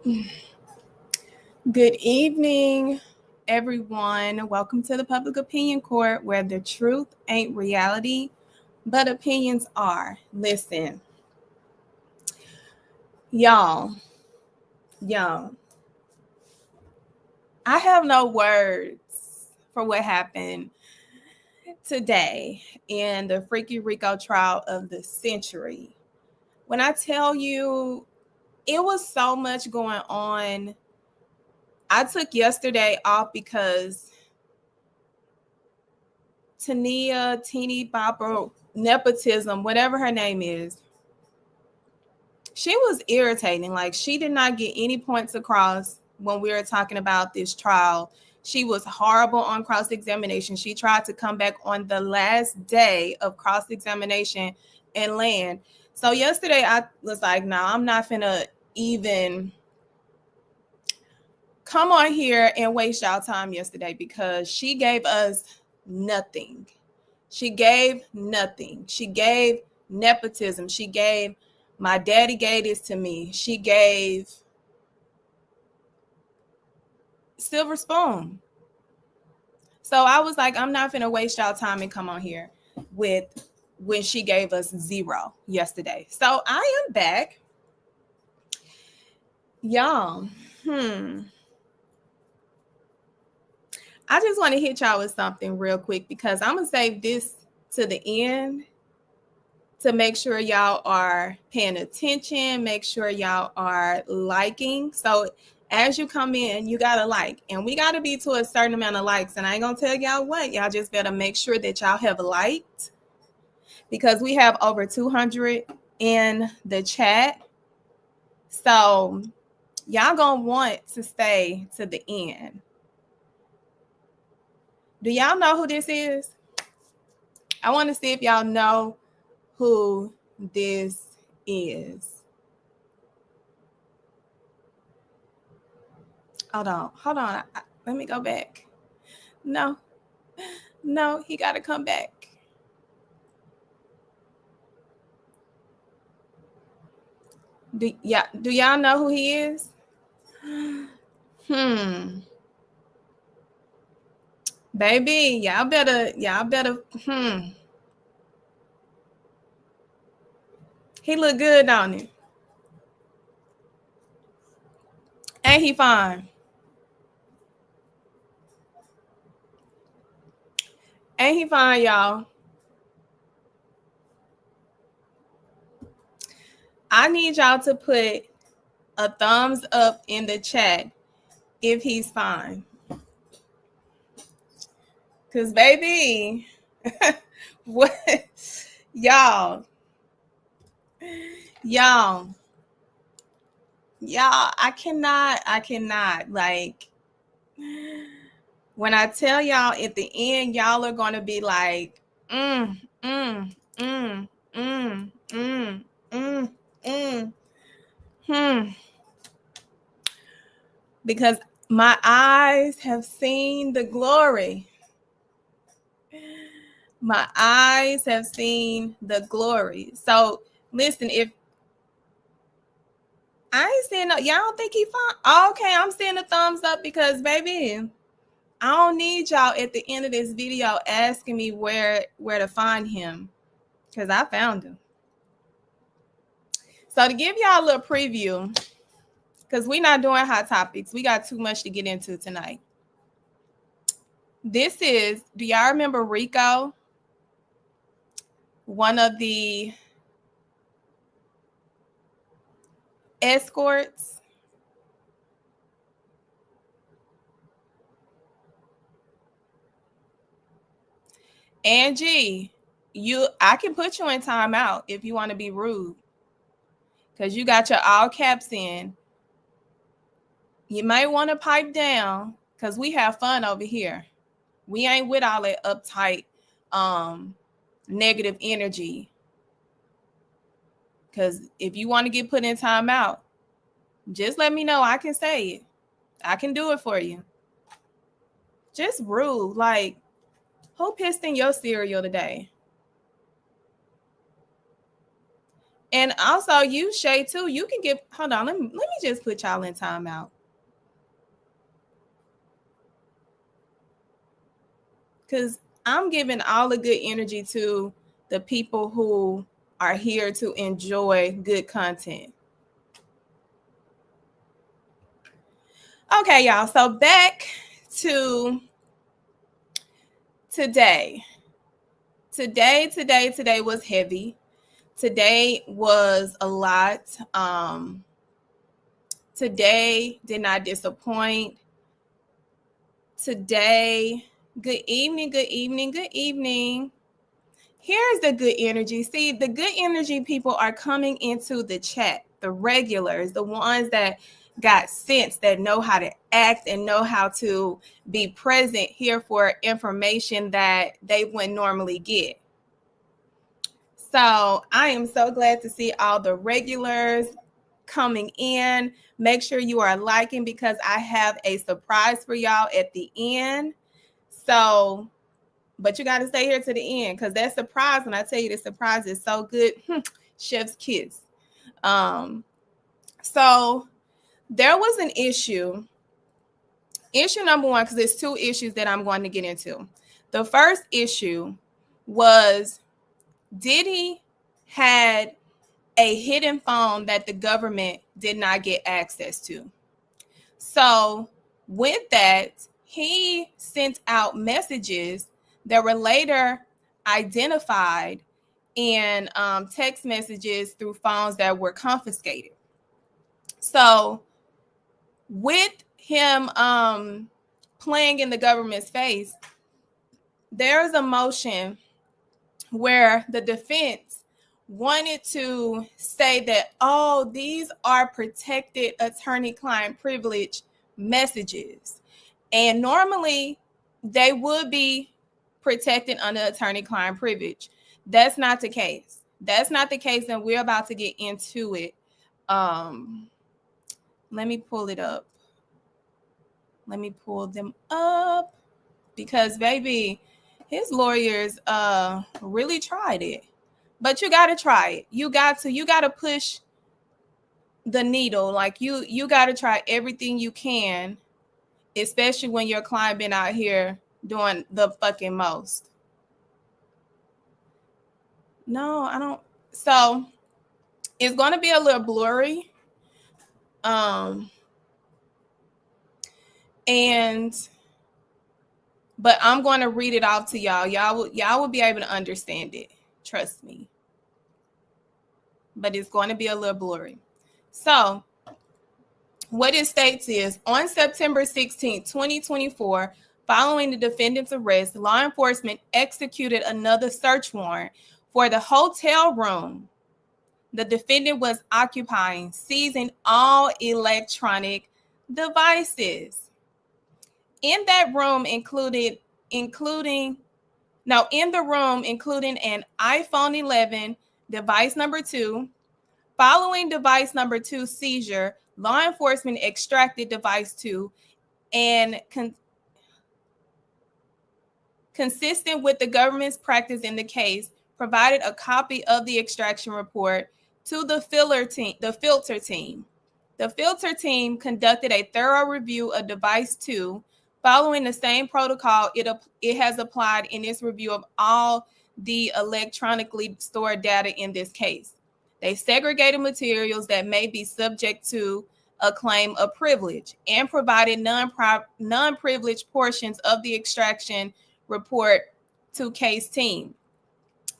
Good evening, everyone. Welcome to the Public Opinion Court, where the truth ain't reality, but opinions are. Listen, y'all, I have no words for what happened today in the Freaky Rico trial of the century. When I tell you, it was so much going on. I took yesterday off because Tania, Teeny Bopper, nepotism, whatever her name is, she was irritating. Like, she did not get any points across when we were talking about this trial. She was horrible on cross-examination. She tried to come back on the last day of cross-examination and land. So yesterday I was like, no, I'm not finna even come on here and waste y'all time yesterday, because she gave us nothing. She gave nothing. She gave nepotism. She gave, my daddy gave this to me. She gave silver spoon. So I was like, I'm not finna waste y'all time and come on here with when she gave us 0 yesterday. So I am back. Y'all, I just want to hit y'all with something real quick, because I'm going to save this to the end to make sure y'all are paying attention, make sure y'all are liking. So as you come in, you got to like, and we got to be to a certain amount of likes. And I ain't going to tell y'all what, y'all just better make sure that y'all have liked, because we have over 200 in the chat. So y'all going to want to stay to the end. Do y'all know who this is? I want to see if y'all know who this is. Hold on. Let me go back. No, he got to come back. Do y'all know who he is? Baby, y'all better. He look good, don't he? Ain't he fine? Ain't he fine, y'all? I need y'all to put a thumbs up in the chat if he's fine. Cause baby, what y'all, I cannot, like, when I tell y'all at the end, y'all are gonna be like, mm, mm, mm, mm, mm, mm, mm, hmm. Because my eyes have seen the glory. My eyes have seen the glory. So listen, if I ain't seeing no, y'all don't think he fine? Okay, I'm seeing a thumbs up, because baby, I don't need y'all at the end of this video asking me where to find him, because I found him. So to give y'all a little preview, because we're not doing hot topics, we got too much to get into tonight. This is, do y'all remember Rico? One of the escorts. Angie, I can put you in timeout if you want to be rude, because you got your all caps in. You might want to pipe down, because we have fun over here. We ain't with all that uptight, negative energy. Because if you want to get put in timeout, just let me know. I can say it. I can do it for you. Just rude. Like, who pissed in your cereal today? And also you, Shay, too. You can get, hold on, let me just put y'all in timeout. Because I'm giving all the good energy to the people who are here to enjoy good content. Okay, y'all. So back to today. Today was heavy. Today was a lot. Today did not disappoint. Today, good evening, good evening, good evening. Here's the good energy. See, the good energy people are coming into the chat, the regulars, the ones that got sense, that know how to act and know how to be present here for information that they wouldn't normally get. So I am so glad to see all the regulars coming in. Make sure you are liking, because I have a surprise for y'all at the end. So, but you got to stay here to the end, because that surprise, when I tell you the surprise is so good, chef's kiss. So there was an issue number one, because there's two issues that I'm going to get into. The first issue was Diddy had a hidden phone that the government did not get access to. So with that, he sent out messages that were later identified in text messages through phones that were confiscated. So with him playing in the government's face, there's a motion where the defense wanted to say that, oh, these are protected attorney-client privilege messages. And normally they would be protected under attorney-client privilege. That's not the case. That's not the case, and we're about to get into it. Let me pull it up. Let me pull them up, because, baby, his lawyers really tried it. But you got to try it. You got to push the needle. Like you got to try everything you can, especially when your client been out here doing the fucking most. No, I don't. So it's going to be a little blurry. But I'm going to read it off to y'all. Y'all will be able to understand it. Trust me. But it's going to be a little blurry. So what it states is, on September 16, 2024, following the defendant's arrest, law enforcement executed another search warrant for the hotel room the defendant was occupying, seizing all electronic devices. In that room including an iPhone 11, device number 2. Following device number 2 seizure, law enforcement extracted device 2 and consistent with the government's practice in the case, provided a copy of the extraction report to the filter team. The filter team conducted a thorough review of device 2, following the same protocol it has applied in its review of all the electronically stored data in this case. They segregated materials that may be subject to a claim of privilege and provided non-privileged portions of the extraction report to case team.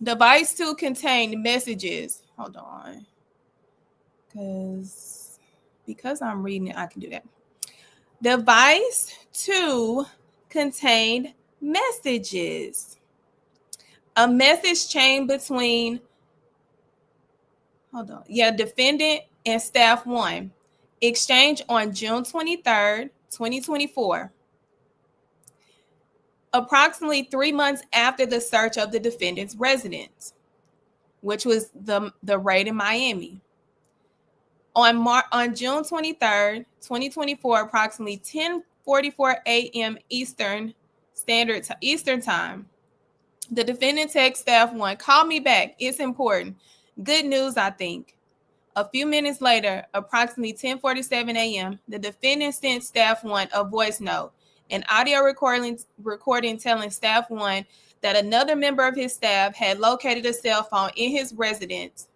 Device 2 contained messages. Hold on. Because I'm reading it, I can do that. Device 2 contained messages. A message chain between defendant and staff 1, exchanged on June 23rd, 2024. Approximately 3 months after the search of the defendant's residence, which was the raid in Miami. On June 23rd, 2024, approximately 10:44 a.m. Eastern Time, the defendant texts staff 1, call me back. It's important. Good news, I think. A few minutes later, approximately 10:47 a.m., the defendant sent Staff 1 a voice note, an audio recording telling Staff 1 that another member of his staff had located a cell phone in his residence,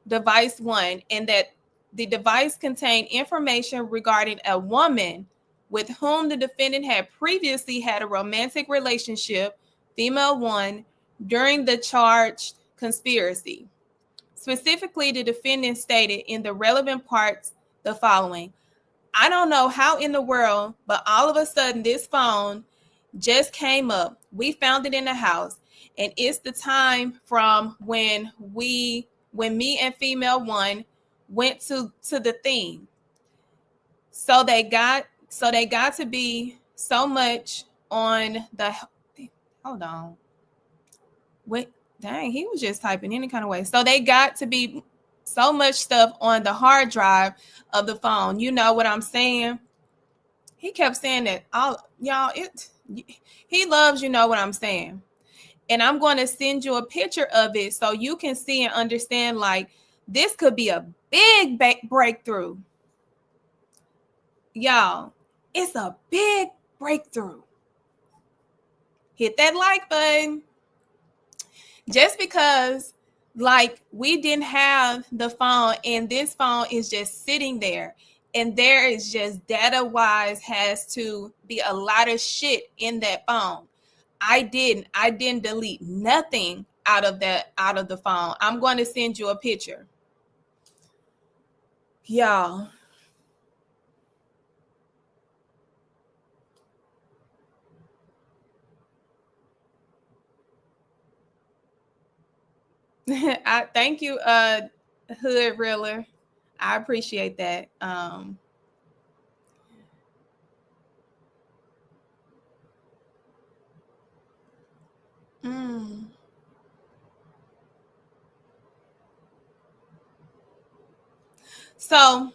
device 1, and that the device contained information regarding a woman with whom the defendant had previously had a romantic relationship, female 1, during the charged conspiracy. Specifically, the defendant stated in the relevant parts the following: I don't know how in the world, but all of a sudden this phone just came up. We found it in the house, and it's the time from when me and female 1 went to the thing. So they got to be so much on the hold on. Wait, dang, he was just typing any kind of way. So they got to be so much stuff on the hard drive of the phone. You know what I'm saying? He kept saying that all y'all he loves, you know what I'm saying. And I'm going to send you a picture of it so you can see and understand, like, this could be a big breakthrough. Y'all, it's a big breakthrough. Hit that like button. Just because, like, we didn't have the phone and this phone is just sitting there, and there is just data wise has to be a lot of shit in that phone. I didn't delete nothing out of the phone. I'm going to send you a picture. Y'all. I thank you, Hood Reeler. I appreciate that. Mm. So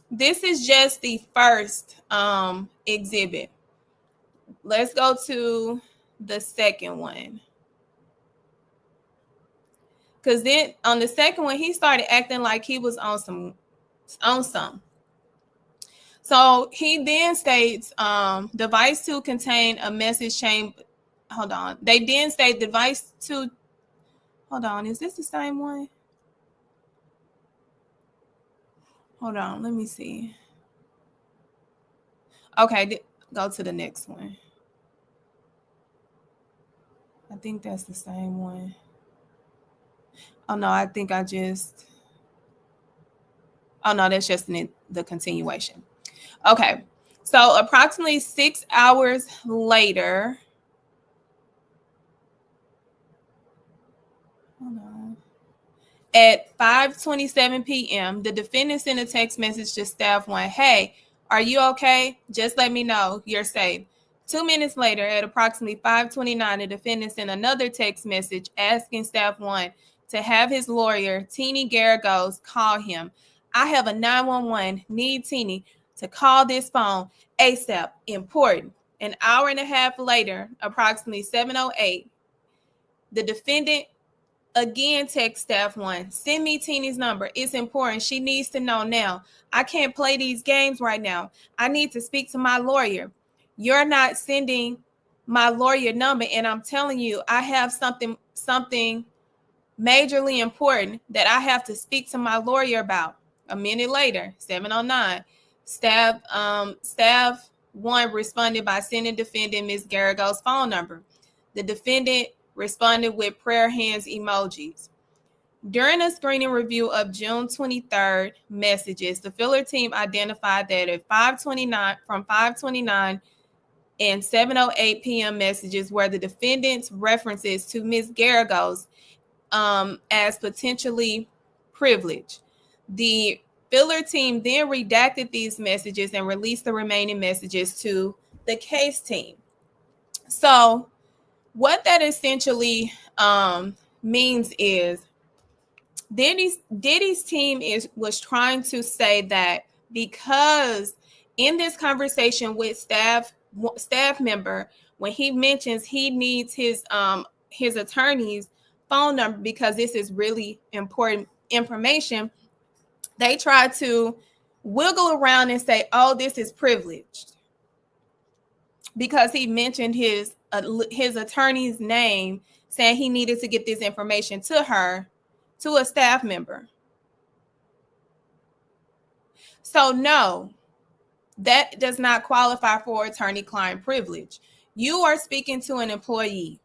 this is just the first exhibit. Let's go to the second one. Because then on the second one, he started acting like he was on some. So he then states device 2 contained a message chain. Hold on. They then state device 2. Hold on. Is this the same one? Hold on. Let me see. Okay. Go to the next one. I think that's the same one. Oh, no. I think I just. Oh, no. That's just the continuation. Okay. So approximately 6 hours later. Hold on. At 5:27 p.m., the defendant sent a text message to Staff 1. Hey, are you okay? Just let me know you're safe. 2 minutes later, at approximately 5:29, the defendant sent another text message asking Staff 1 to have his lawyer, Teeny Garagos, call him. I have a 911. Need Teeny to call this phone ASAP. Important. An hour and a half later, approximately 7:08, the defendant again text Staff 1. Send me Teeny's number. It's important. She needs to know now. I can't play these games right now. I need to speak to my lawyer. You're not sending my lawyer number, and I'm telling you, I have something majorly important that I have to speak to my lawyer about. A minute later, 7:09, Staff 1 responded by sending defendant Ms. Garagos' phone number. The defendant responded with prayer hands emojis. During a screening review of June 23rd messages, the filler team identified that at 5:29 and 7:08 p.m. messages were the defendant's references to Ms. Garagos as potentially privileged. The filler team then redacted these messages and released the remaining messages to the case team. So what that essentially means is Diddy's team was trying to say that because in this conversation with staff member, when he mentions he needs his attorneys phone number because this is really important information, they try to wiggle around and say, oh, this is privileged because he mentioned his attorney's name, saying he needed to get this information to her, to a staff member. So no, that does not qualify for attorney-client privilege. You are speaking to an employee.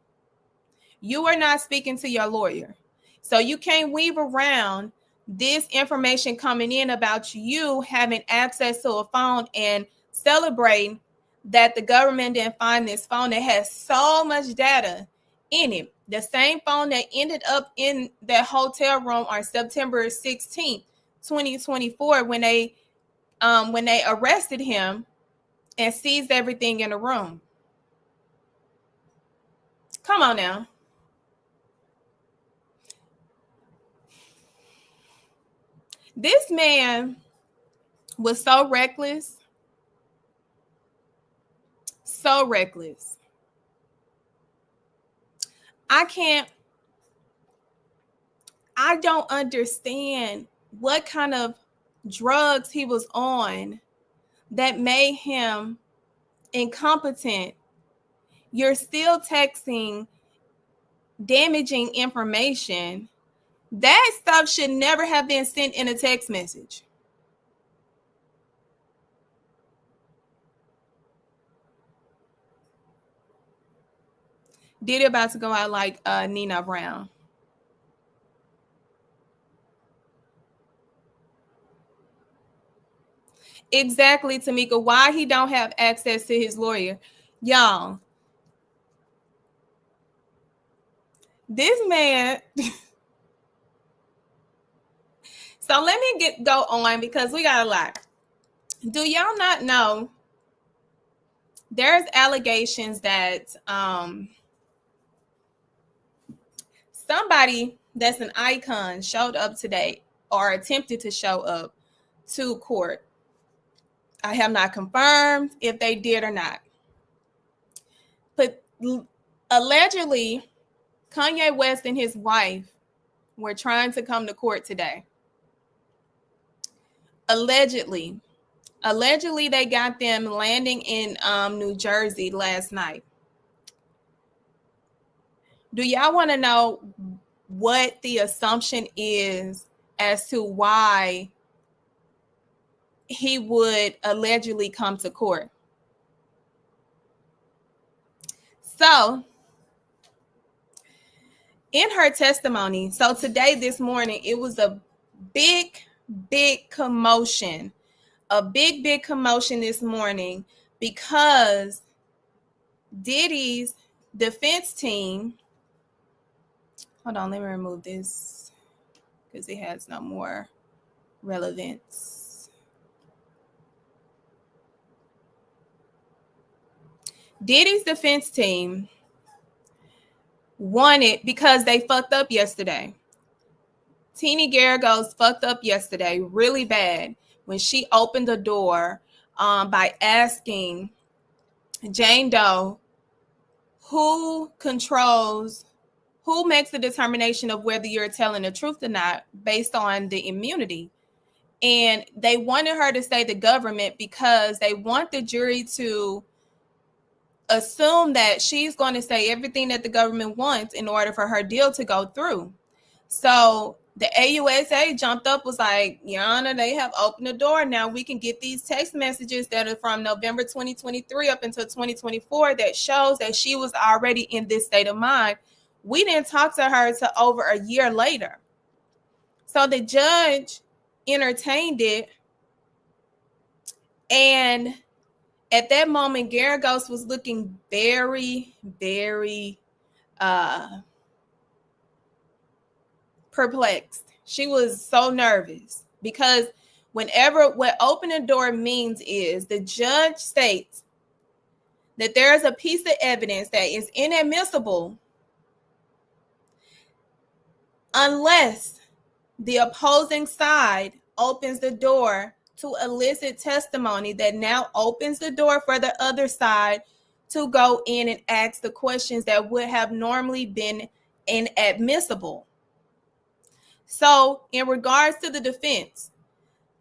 You are not speaking to your lawyer. So you can't weave around this information coming in about you having access to a phone and celebrating that the government didn't find this phone that has so much data in it. The same phone that ended up in that hotel room on September 16th, 2024, when they arrested him and seized everything in the room. Come on now. This man was so reckless. So reckless. I don't understand what kind of drugs he was on that made him incompetent. You're still texting damaging information. That stuff should never have been sent in a text message. Diddy about to go out like Nina Brown. Exactly, Tamika. Why he don't have access to his lawyer. Y'all, this man. So let me go on because we got a lot. Do y'all not know there's allegations that somebody that's an icon showed up today or attempted to show up to court? I have not confirmed if they did or not. But allegedly, Kanye West and his wife were trying to come to court today. Allegedly, they got them landing in New Jersey last night. Do y'all want to know what the assumption is as to why he would allegedly come to court? So, in her testimony, so today, this morning, it was a big commotion. A big commotion this morning because Diddy's defense team, hold on, let me remove this because it has no more relevance. Diddy's defense team wanted, because they fucked up yesterday. Teeny Garagos fucked up yesterday really bad when she opened the door by asking Jane Doe who makes the determination of whether you're telling the truth or not based on the immunity. And they wanted her to say the government because they want the jury to assume that she's going to say everything that the government wants in order for her deal to go through. So the AUSA jumped up, was like, Your Honor, they have opened the door. Now we can get these text messages that are from November 2023 up until 2024 that shows that she was already in this state of mind. We didn't talk to her till over a year later. So the judge entertained it. And at that moment, Garagos was looking very perplexed. She was so nervous because what open the door means is the judge states that there is a piece of evidence that is inadmissible unless the opposing side opens the door to elicit testimony that now opens the door for the other side to go in and ask the questions that would have normally been inadmissible. So in regards to the defense,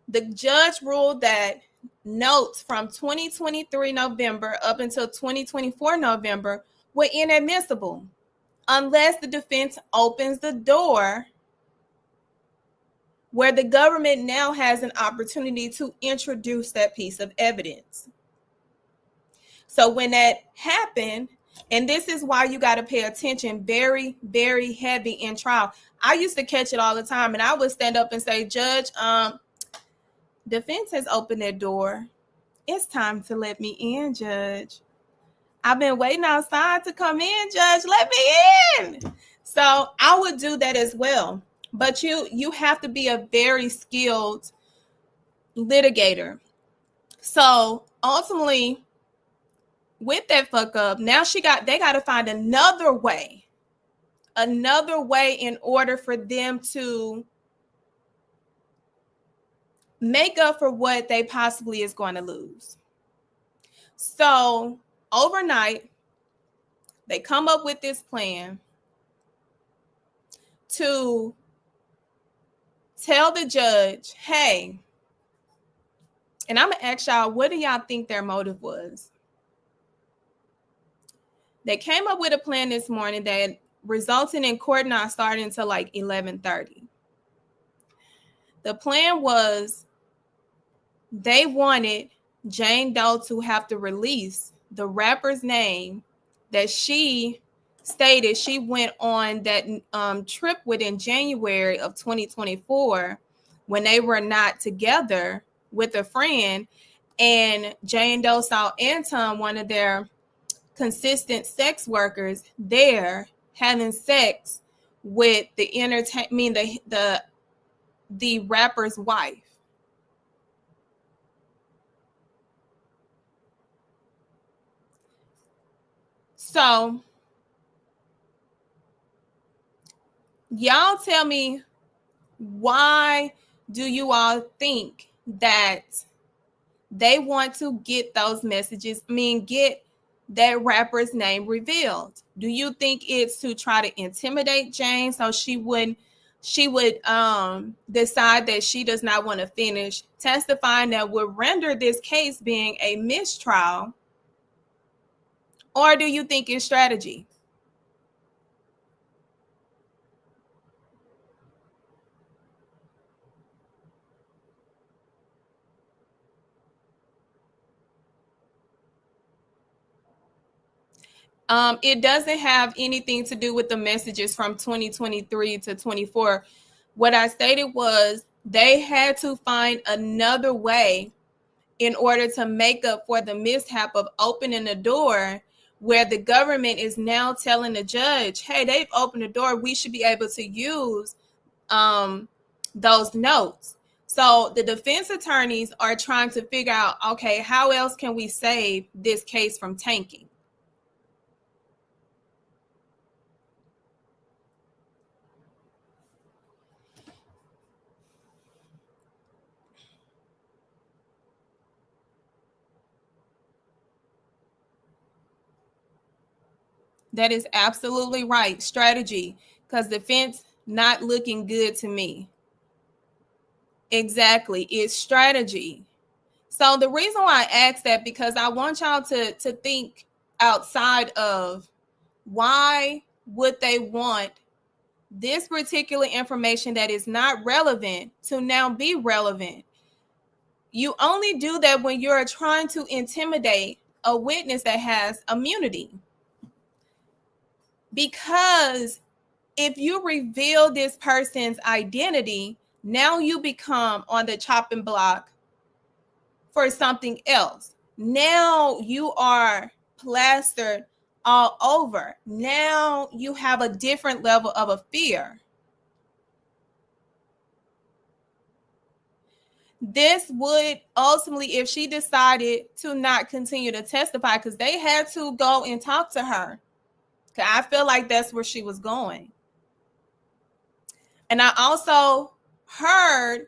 the judge ruled that notes from 2023 November up until 2024 November were inadmissible unless the defense opens the door where the government now has an opportunity to introduce that piece of evidence. So when that happened, and this is why you got to pay attention very, very heavy in trial. I used to catch it all the time, and I would stand up and say, Judge, defense has opened their door. It's time to let me in, Judge. I've been waiting outside to come in, Judge. Let me in. So I would do that as well. But you have to be a very skilled litigator. So ultimately, with that fuck up, now they got to find another way in order for them to make up for what they possibly is going to lose. So overnight, they come up with this plan to tell the judge, hey, and I'm gonna ask y'all, what do y'all think their motive was? They came up with a plan this morning that resulted in court not starting until like 11:30. The plan was they wanted Jane Doe to have to release the rapper's name that she stated she went on that trip with in January of 2024 when they were not together with a friend, and Jane Doe saw Anton, one of their consistent sex workers, there having sex with the rapper's wife. So y'all tell me, why do you all think that they want to get those messages? Get that rapper's name revealed? Do you think it's to try to intimidate Jane so she would decide that she does not want to finish testifying, that would render this case being a mistrial? Or do you think it's strategy? It doesn't have anything to do with the messages from 2023 to 24. What I stated was they had to find another way in order to make up for the mishap of opening the door, where the government is now telling the judge, hey, they've opened the door. We should be able to use those notes. So the defense attorneys are trying to figure out, okay, how else can we save this case from tanking? That is absolutely right. Strategy, because defense not looking good to me. Exactly. It's strategy. So the reason why I asked that, because I want y'all to think outside of why would they want this particular information that is not relevant to now be relevant. You only do that when you're trying to intimidate a witness that has immunity. Because if you reveal this person's identity, now you become on the chopping block for something else. Now you are plastered all over. Now you have a different level of a fear. This would ultimately, if she decided to not continue to testify, because they had to go and talk to her, because I feel like that's where she was going. And I also heard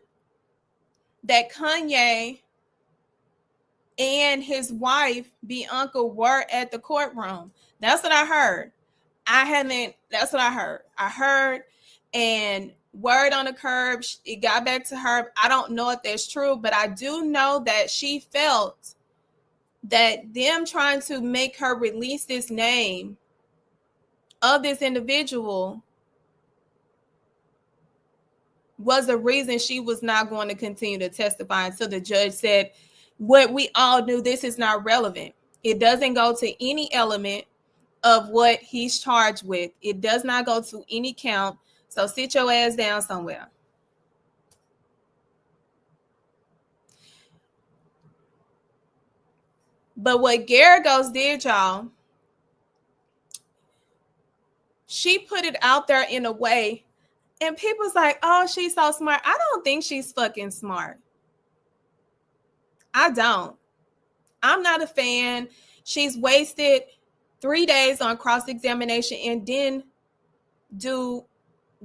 that Kanye and his wife, Bianca, were at the courtroom. That's what I heard. I haven't, that's what I heard. I heard, and word on the curb, it got back to her. I don't know if that's true, but I do know that she felt that them trying to make her release this name of this individual was the reason she was not going to continue to testify until the judge said, what we all knew, this is not relevant. It doesn't go to any element of what he's charged with. It does not go to any count. So sit your ass down somewhere. But what Garagos did, y'all, she put it out there in a way, and people's like, oh, she's so smart. I don't think she's fucking smart. I don't. I'm not a fan. She's wasted 3 days on cross-examination and then do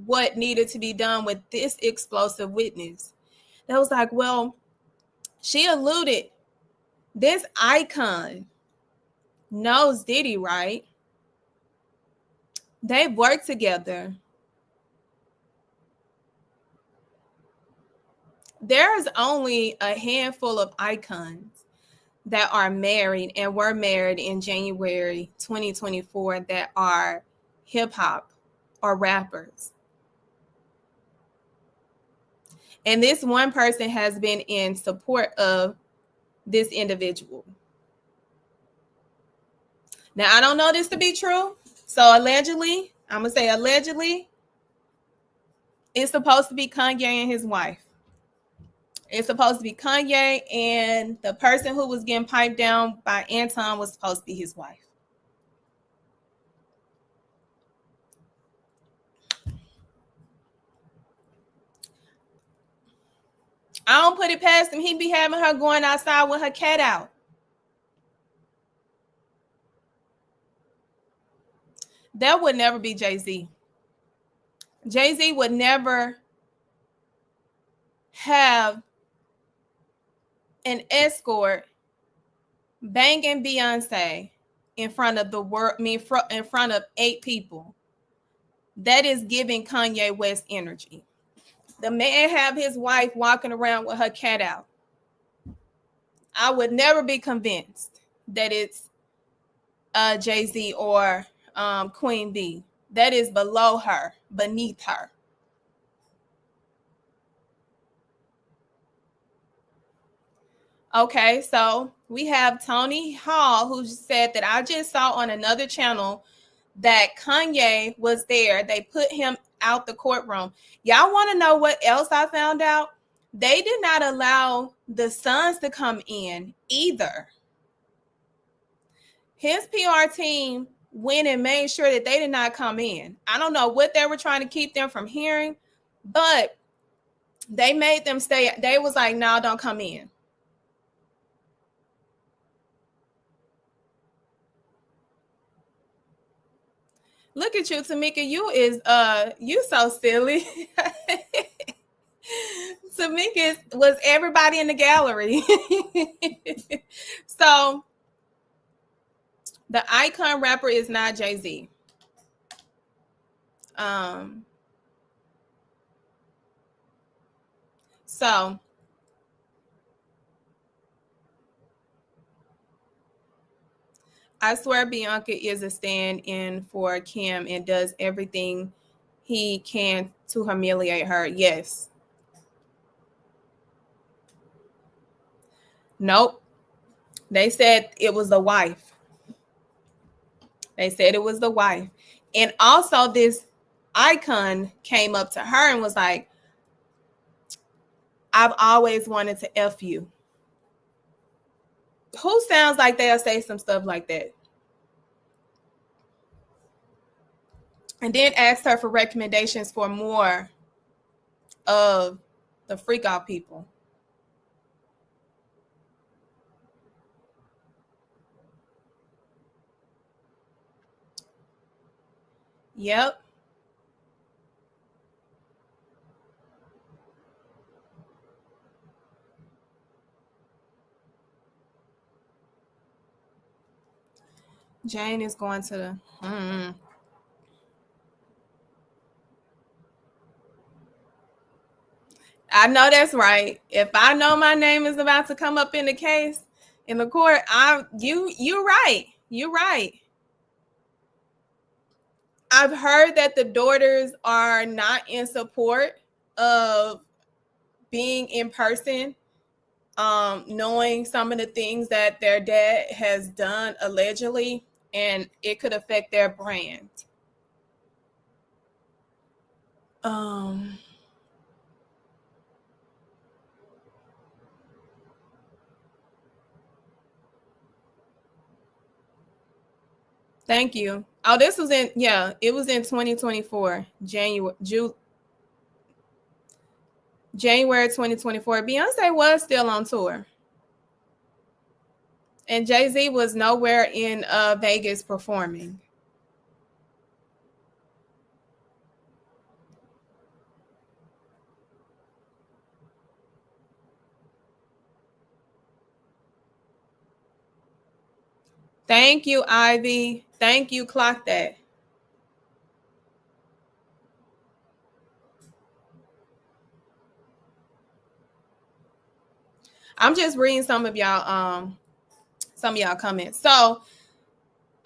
what needed to be done with this explosive witness. That was like, well, she alluded, this icon knows Diddy, right? They've worked together. There's only a handful of icons that are married and were married in January 2024 that are hip hop or rappers. And this one person has been in support of this individual. Now, I don't know this to be true. So allegedly, I'm going to say allegedly, it's supposed to be Kanye and his wife. It's supposed to be Kanye, and the person who was getting piped down by Anton was supposed to be his wife. I don't put it past him. He be having her going outside with her cat out. That would never be Jay-Z. Jay-Z would never have an escort banging Beyonce in front of the world, in front of 8 people. That is giving Kanye West energy. The man have his wife walking around with her cat out. I would never be convinced that it's Jay-Z or Queen B. That is below her, beneath her. Okay, so we have Tony Hall, who said that I just saw on another channel that Kanye was there. They put him out the courtroom. Y'all want to know what else I found out? They did not allow the sons to come in either. His PR team went and made sure that they did not come in. I don't know what they were trying to keep them from hearing, but they made them stay. They was like, no, don't come in. Look at you, Tamika. You so silly. Tamika was everybody in the gallery. So the icon rapper is not Jay-Z. So I swear Bianca is a stand-in for Kim and does everything he can to humiliate her. Yes. Nope. They said it was the wife. They said it was the wife. And also this icon came up to her and was like, I've always wanted to F you. Who sounds like they'll say some stuff like that? And then asked her for recommendations for more of the freak out people. Yep. Jane is going to the I know that's right. If I know my name is about to come up in the case in the court, you're right. You're right. I've heard that the daughters are not in support of being in person, knowing some of the things that their dad has done allegedly, and it could affect their brand. Thank you. Oh, this was it was in 2024, January 2024. Beyonce was still on tour. And Jay-Z was nowhere in Vegas performing. Thank you, Ivy. Thank you, clock that. I'm just reading some of y'all comments. So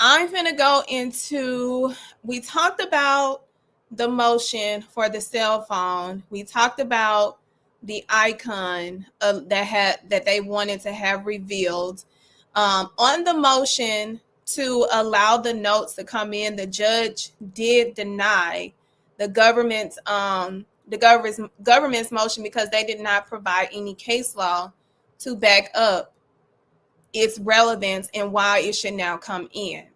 I'm gonna go into, we talked about the motion for the cell phone. We talked about the icon that they wanted to have revealed. On the motion to allow the notes to come in, the judge did deny the government's motion because they did not provide any case law to back up its relevance and why it should now come in.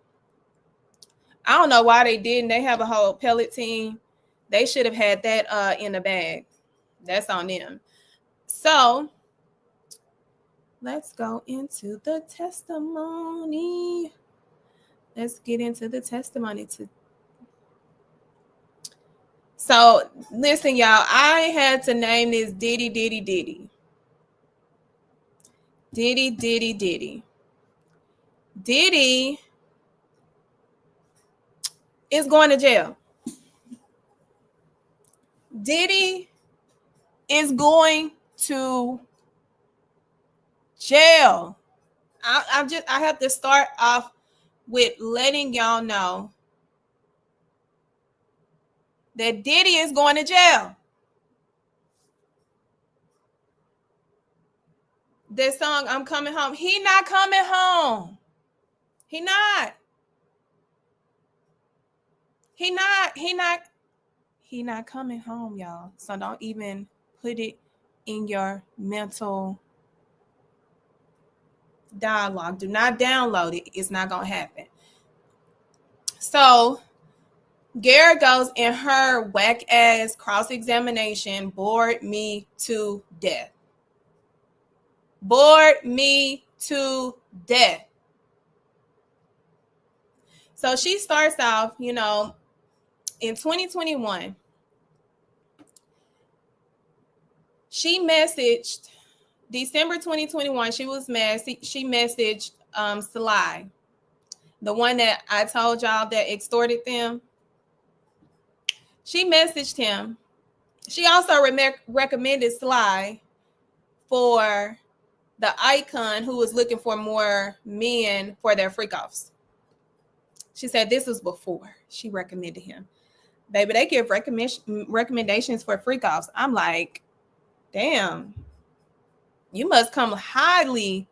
I don't know why they didn't. They have a whole appellate team. They should have had that in the bag. That's on them. So let's go into the testimony. Let's get into the testimony. So listen, y'all, I had to name this Diddy. Diddy is going to jail. Diddy is going to jail. I have to start off with letting y'all know that Diddy is going to jail. This song, I'm Coming Home. He not coming home. He not coming home, y'all. So don't even put it in your mental dialogue. Do not download it. It's not gonna happen. So Gara goes in her whack ass cross-examination, bored me to death. Bored me to death. So she starts off, in 2021. She messaged December 2021. She messaged Sly, the one that I told y'all that extorted them. She messaged him. She also recommended Sly for the icon who was looking for more men for their freak offs. She said this was before she recommended him. Baby, they give recommendations for freak offs. I'm like, damn, you must come highly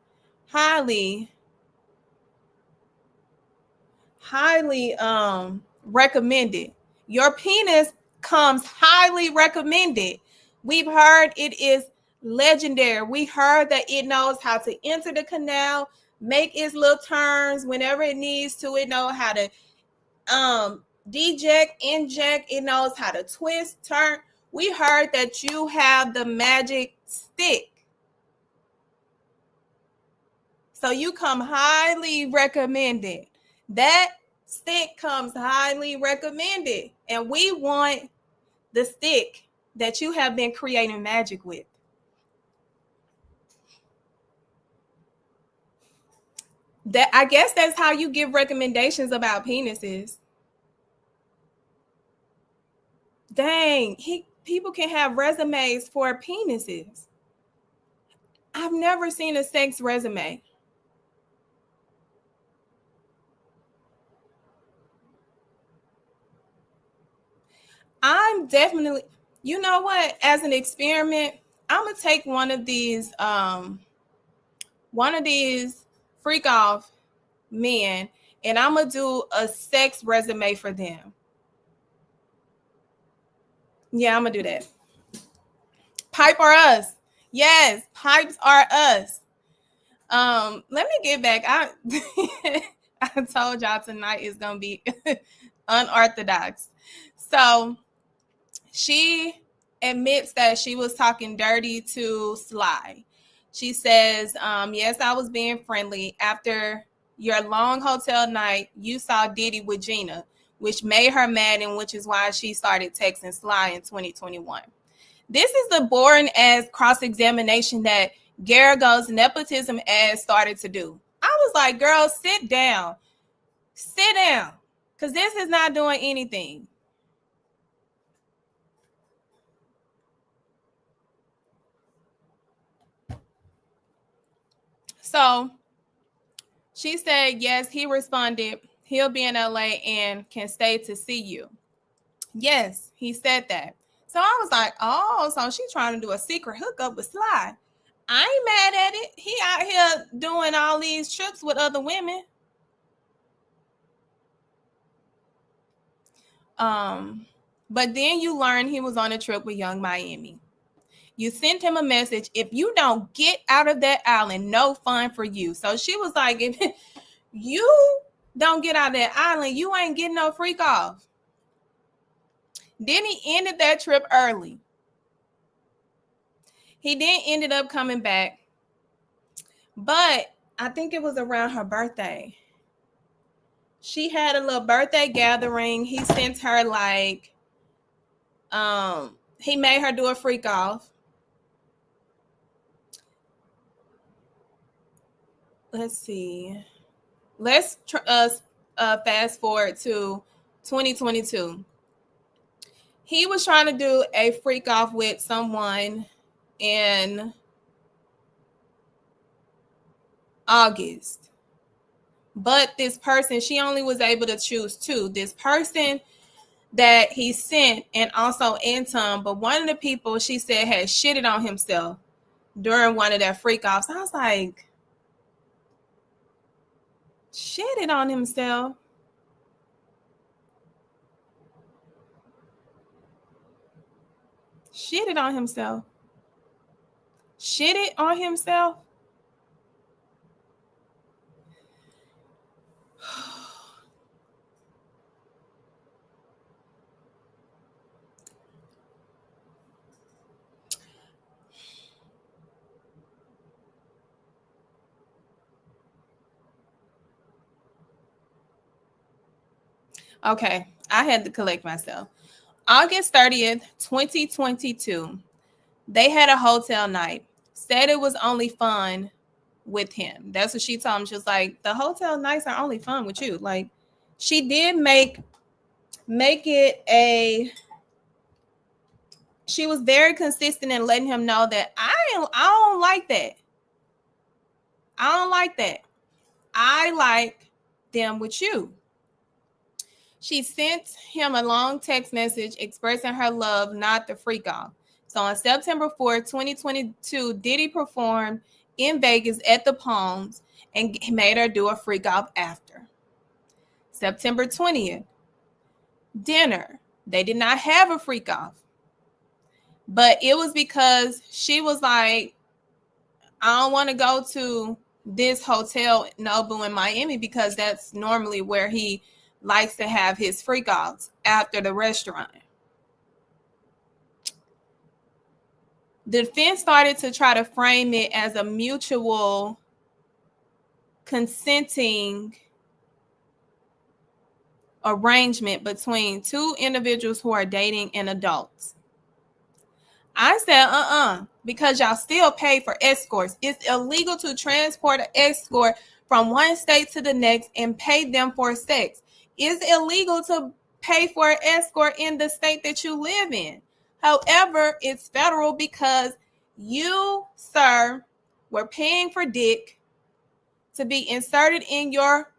recommended. Your penis comes highly recommended. We've heard it is legendary. We heard that it knows how to enter the canal, make its little turns whenever it needs to. It knows how to deject, inject. It knows how to twist, turn. We heard that you have the magic stick. So you come highly recommended. That stick comes highly recommended. And we want the stick that you have been creating magic with. That, I guess that's how you give recommendations about penises. Dang, people can have resumes for penises. I've never seen a sex resume. I'm definitely, you know what, as an experiment, I'm gonna take one of these freak off men, and I'm gonna do a sex resume for them. Yeah, I'm gonna do that. Pipe are us. Yes, pipes are us. Let me get back. I told y'all tonight is gonna be unorthodox. So she admits that she was talking dirty to Sly. She says, yes, I was being friendly. After your long hotel night, you saw Diddy with Gina, which made her mad, and which is why she started texting Sly in 2021. This is the boring ass cross-examination that Garrigo's nepotism ass started to do. I was like, girl, sit down. Sit down. Because this is not doing anything. So she said, yes, he responded, he'll be in LA and can stay to see you. Yes, he said that. So I was like, oh, so she's trying to do a secret hookup with Sly. I ain't mad at it. He out here doing all these trips with other women. But then you learn he was on a trip with Young Miami. You sent him a message. If you don't get out of that island, no fun for you. So she was like, if you don't get out of that island, you ain't getting no freak off. Then he ended that trip early. He then ended up coming back. But I think it was around her birthday. She had a little birthday gathering. He sent her like, he made her do a freak off. Let's see. Let's fast forward to 2022. He was trying to do a freak off with someone in August. But this person, she only was able to choose two. This person that he sent and also Anton, but one of the people she said had shitted on himself during one of their freak offs. I was like, shitted on himself? Shitted on himself? Shitted on himself? Okay, I had to collect myself. August 30th, 2022, they had a hotel night. Said it was only fun with him. That's what she told him. She was like, the hotel nights are only fun with you. Like, she did make it a, she was very consistent in letting him know that I don't like that. I don't like that. I like them with you. She sent him a long text message expressing her love, not the freak off. So on September 4th, 2022, Diddy performed in Vegas at the Palms and made her do a freak off after. September 20th, dinner. They did not have a freak off. But it was because she was like, I don't want to go to this hotel Nobu in Miami because that's normally where he likes to have his freak offs after the restaurant. The defense started to try to frame it as a mutual consenting arrangement between two individuals who are dating and adults. I said, because y'all still pay for escorts. It's illegal to transport an escort from one state to the next and pay them for sex. It's illegal to pay for an escort in the state that you live in. However, it's federal because you, sir, were paying for dick to be inserted in your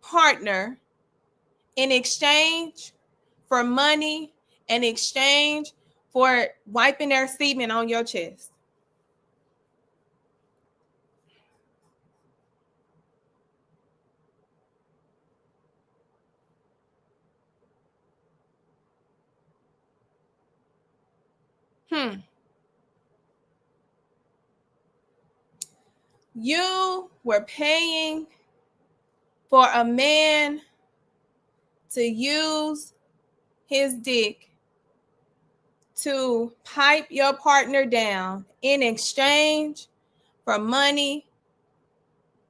partner in exchange for money, in exchange for wiping their semen on your chest. You were paying for a man to use his dick to pipe your partner down in exchange for money,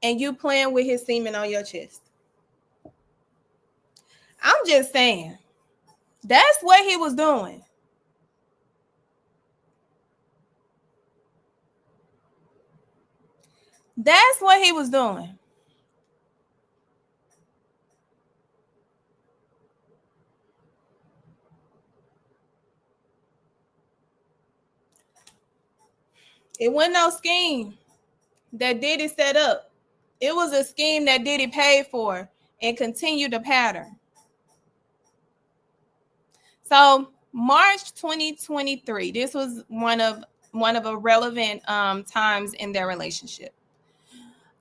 and you playing with his semen on your chest. I'm just saying, that's what he was doing. That's what he was doing. It wasn't no scheme that Diddy set up. It was a scheme that Diddy paid for and continued the pattern. So March 2023, this was one of a relevant times in their relationship.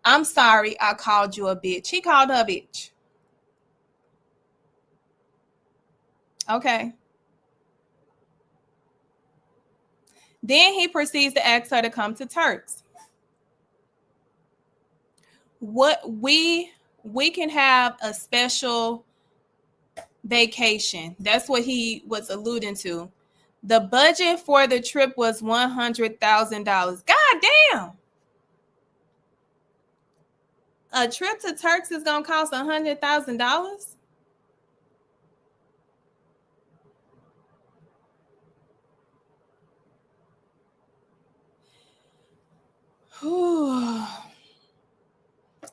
I'm sorry I called you a bitch. He called her a bitch. Okay. Then he proceeds to ask her to come to Turks. What we can have a special vacation. That's what he was alluding to. The budget for the trip was $100,000. God damn. A trip to Turks is gonna cost $100,000.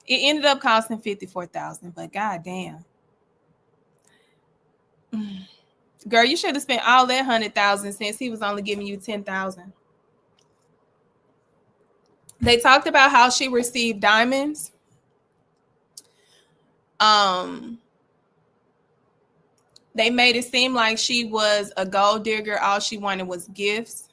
It ended up costing $54,000, but goddamn, girl, you should have spent all that $100,000 since he was only giving you $10,000. They talked about how she received diamonds. They made it seem like she was a gold digger. All she wanted was gifts.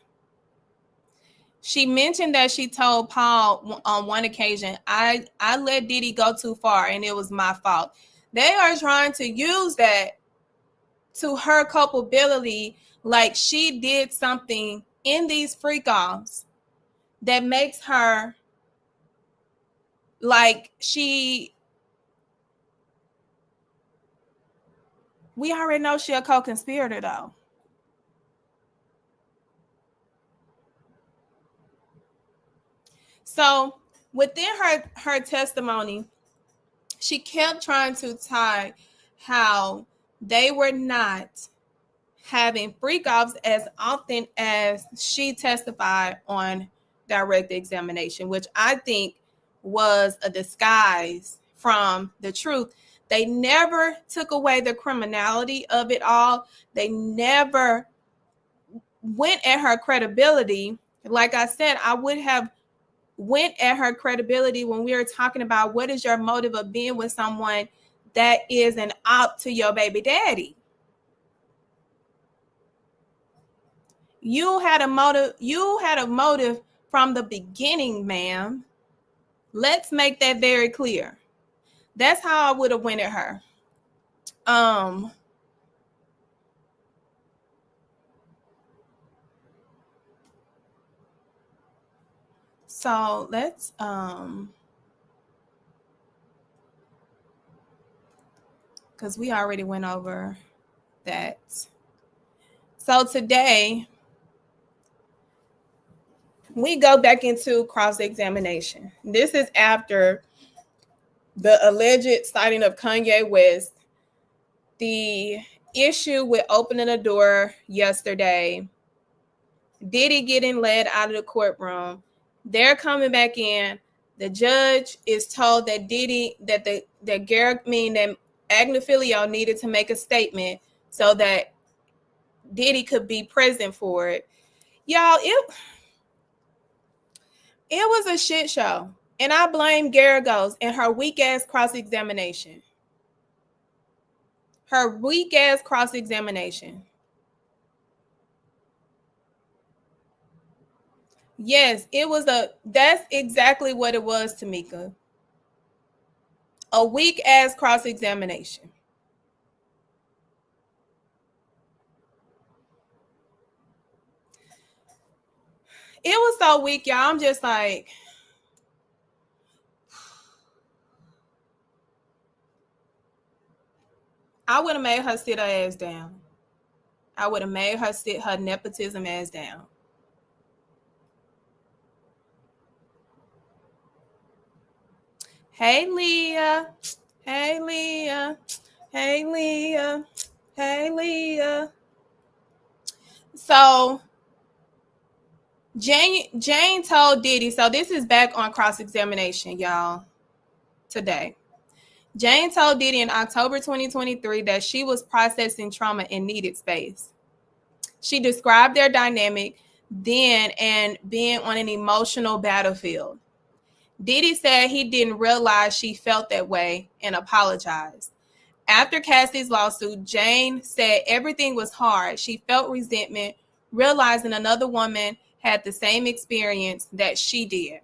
She mentioned that she told Paul on one occasion, I let Diddy go too far and it was my fault. They are trying to use that to her culpability, like she did something in these freak offs that makes her like we already know she a co-conspirator though. So within her testimony, she kept trying to tie how they were not having freak offs as often as she testified on direct examination, which I think was a disguise from the truth. They never took away the criminality of it all. They never went at her credibility. Like I said, I would have went at her credibility when we were talking about what is your motive of being with someone that is an op to your baby daddy. You had a motive from the beginning, ma'am. Let's make that very clear. That's how I would have went at her. So let's because we already went over that. So today we go back into cross-examination. This is after the alleged sighting of Kanye West, the issue with opening the door yesterday, Diddy getting led out of the courtroom. They're coming back in. The judge is told that that Agnew Filio needed to make a statement so that Diddy could be present for it. Y'all, it was a shit show. And I blame Garagos and her weak ass cross-examination. Her weak ass cross-examination. Yes, that's exactly what it was, Tamika. A weak ass cross-examination. It was so weak, y'all. I'm just like, I would have made her sit her ass down. I would have made her sit her nepotism ass down. Hey, Leah. Hey, Leah. Hey, Leah. Hey, Leah. So Jane told Diddy, so this is back on cross-examination, y'all, today. Jane told Diddy in October 2023 that she was processing trauma and needed space. She described their dynamic then and being on an emotional battlefield. Diddy said he didn't realize she felt that way and apologized. After Cassie's lawsuit, Jane said everything was hard. She felt resentment, realizing another woman had the same experience that she did.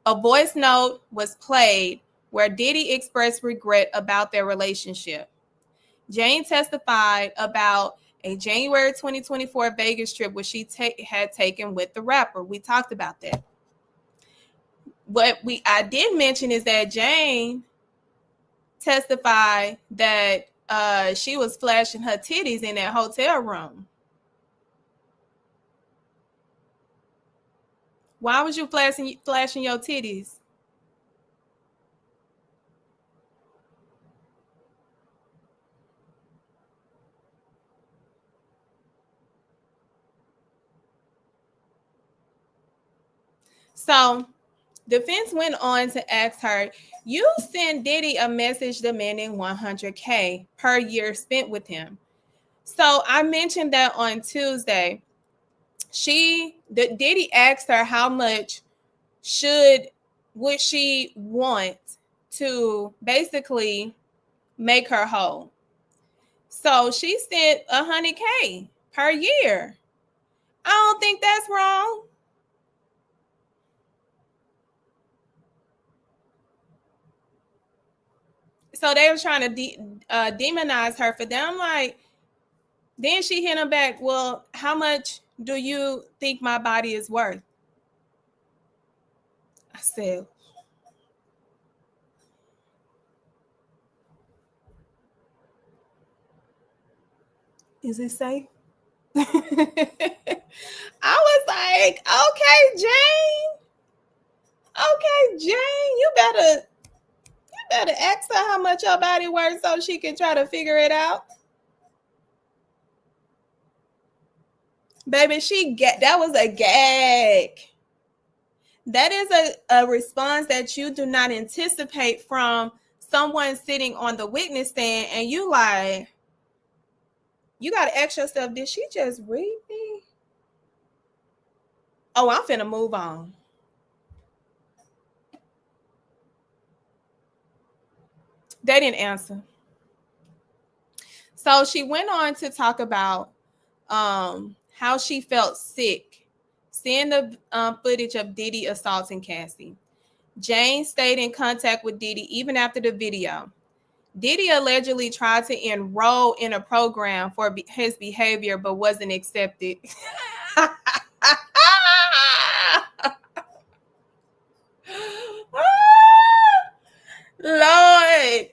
A voice note was played where Diddy expressed regret about their relationship. Jane testified about a January 2024 Vegas trip which she had taken with the rapper. We talked about that. What I did mention is that Jane testified that she was flashing her titties in that hotel room. Why was you flashing your titties? So defense went on to ask her, you send Diddy a message demanding $100K per year spent with him. So I mentioned that on Tuesday. Diddy asked her how much would she want to basically make her whole. So she said $100K per year. I don't think that's wrong. So they were trying to demonize her for that. I'm like, then she hit him back, well, how much do you think my body is worth? I said, is it safe? I was like, okay, Jane. Okay, Jane, you better ask her how much your body worth so she can try to figure it out. Baby, that was a gag. That is a response that you do not anticipate from someone sitting on the witness stand, and you like, you got to ask yourself, did she just read me? Oh, I'm finna move on. They didn't answer. So she went on to talk about how she felt sick seeing the footage of Diddy assaulting Cassie. Jane stayed in contact with Diddy even after the video. Diddy allegedly tried to enroll in a program for his behavior but wasn't accepted. Lord.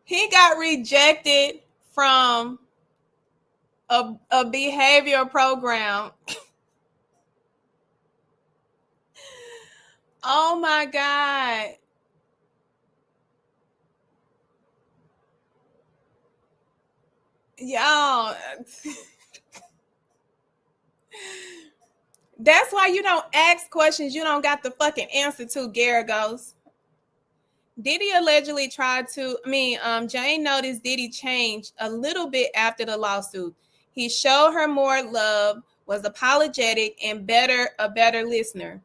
He got rejected from a behavior program. Oh my God. Y'all. That's why you don't ask questions you don't got the fucking answer to, Garagos. Diddy allegedly Jane noticed Diddy changed a little bit after the lawsuit. He showed her more love, was apologetic, and a better listener.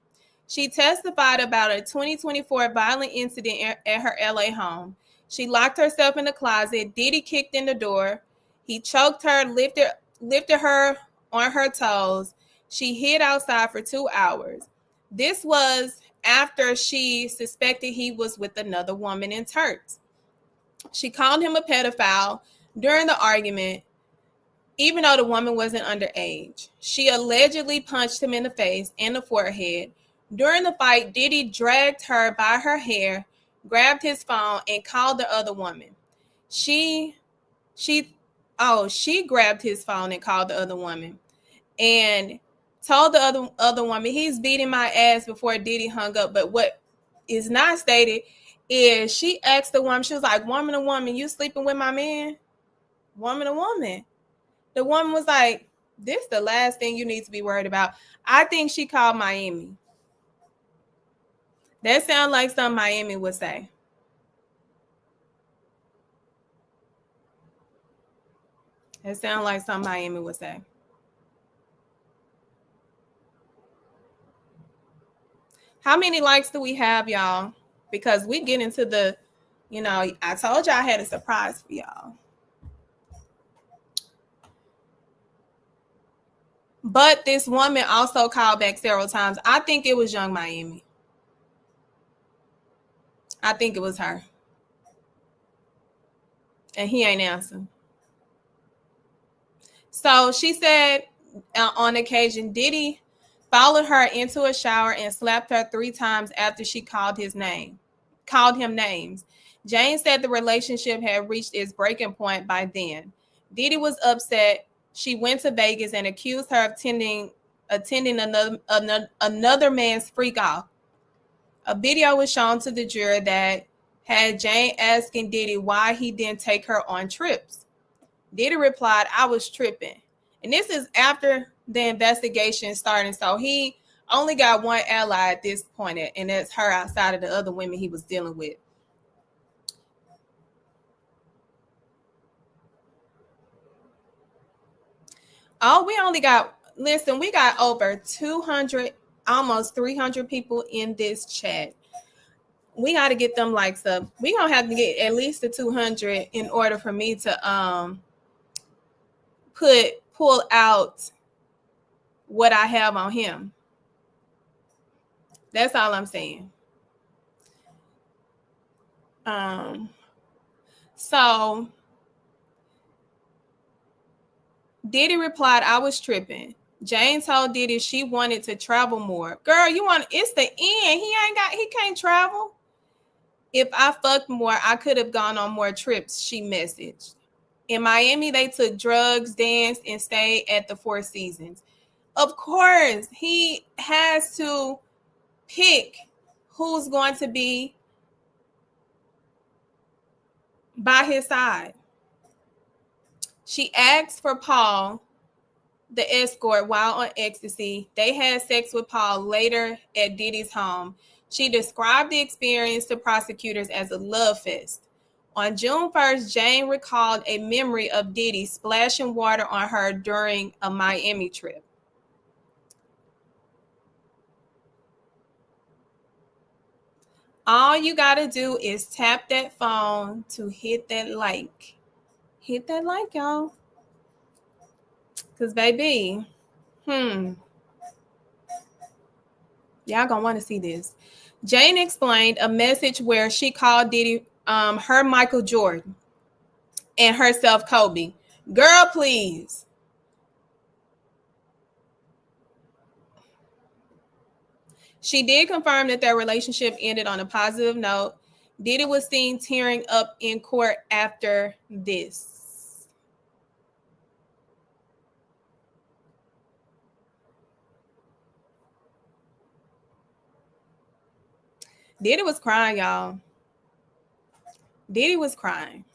She testified about a 2024 violent incident at her LA home. She locked herself in the closet. Diddy kicked in the door. He choked her, lifted her on her toes. She hid outside for 2 hours. This was after she suspected he was with another woman in Turks. She called him a pedophile during the argument, even though the woman wasn't underage. She allegedly punched him in the face and the forehead. During the fight, Diddy dragged her by her hair, grabbed his phone, and called the other woman. She she grabbed his phone and called the other woman and told the other woman, he's beating my ass, before Diddy hung up. But what is not stated is she asked the woman, she was like, woman to woman, you sleeping with my man? Woman to woman. The woman was like, this is the last thing you need to be worried about. I think she called Miami. That sounds like something Miami would say. That sounds like something Miami would say. How many likes do we have, y'all? Because we get into the, I told y'all I had a surprise for y'all. But this woman also called back several times. I think it was Young Miami. I think it was her. And he ain't answering. So she said on occasion, Diddy followed her into a shower and slapped her 3 times after she called him names. Jane said the relationship had reached its breaking point by then. Diddy was upset. She went to Vegas and accused her of attending another man's freak off. A video was shown to the jury that had Jane asking Diddy why he didn't take her on trips. Diddy replied, I was tripping. And this is after the investigation started. So he only got one ally at this point, and that's her outside of the other women he was dealing with. Oh, we got over 200, almost 300 people in this chat. We got to get them likes up. We gonna have to get at least the 200 in order for me to pull out what I have on him. That's all I'm saying. So Diddy replied, I was tripping. Jane told Diddy she wanted to travel more. Girl, it's the end. He can't travel. If I fucked more, I could have gone on more trips, she messaged. In Miami, they took drugs, danced, and stayed at the Four Seasons. Of course, he has to pick who's going to be by his side. She asked for Paul, the escort, while on ecstasy. They had sex with Paul later at Diddy's home. She described the experience to prosecutors as a love fest. On June 1st, Jane recalled a memory of Diddy splashing water on her during a Miami trip. All you got to do is tap that phone to hit that like. Hit that like, y'all. Because, baby, y'all gonna want to see this. Jane explained a message where she called Diddy her Michael Jordan and herself Kobe. Girl, please. She did confirm that their relationship ended on a positive note. Diddy was seen tearing up in court after this. Diddy was crying, y'all. Diddy was crying.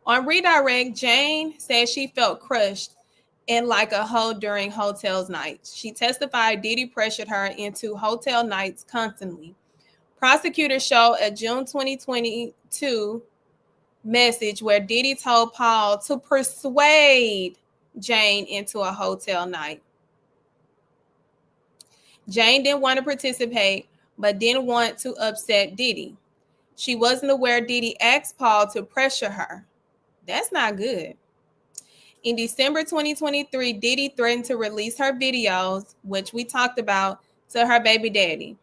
On redirect, Jane said she felt crushed and like a hoe during hotels nights. She testified Diddy pressured her into hotel nights constantly. Prosecutors show a June 2022 message where Diddy told Paul to persuade Jane into a hotel night. Jane didn't want to participate, but didn't want to upset Diddy. She wasn't aware Diddy asked Paul to pressure her. That's not good. In December 2023, Diddy threatened to release her videos, which we talked about, to her baby daddy.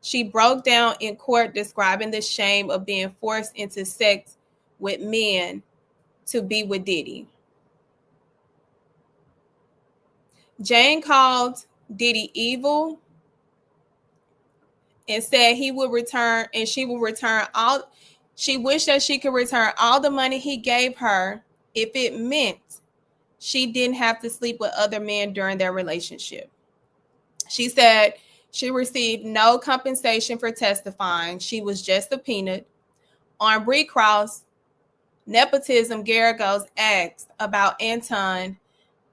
She broke down in court describing the shame of being forced into sex with men to be with Diddy. Jane called Diddy evil and said he would return, and she will return all. She wished that she could return all the money he gave her if it meant she didn't have to sleep with other men during their relationship. She said she received no compensation for testifying. She was just a peanut. On recross, nepotism, Garagos asked about Anton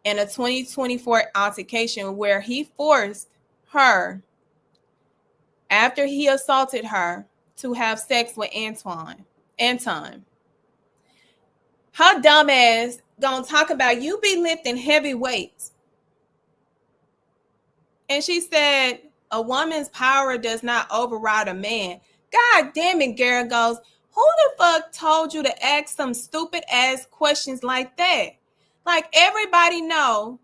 in a 2024 altercation where he forced her, after he assaulted her, to have sex with Anton. Her dumb ass gonna talk about you be lifting heavy weights. And she said, a woman's power does not override a man. God damn it, Garagos. Who the fuck told you to ask some stupid ass questions like that? Like, everybody know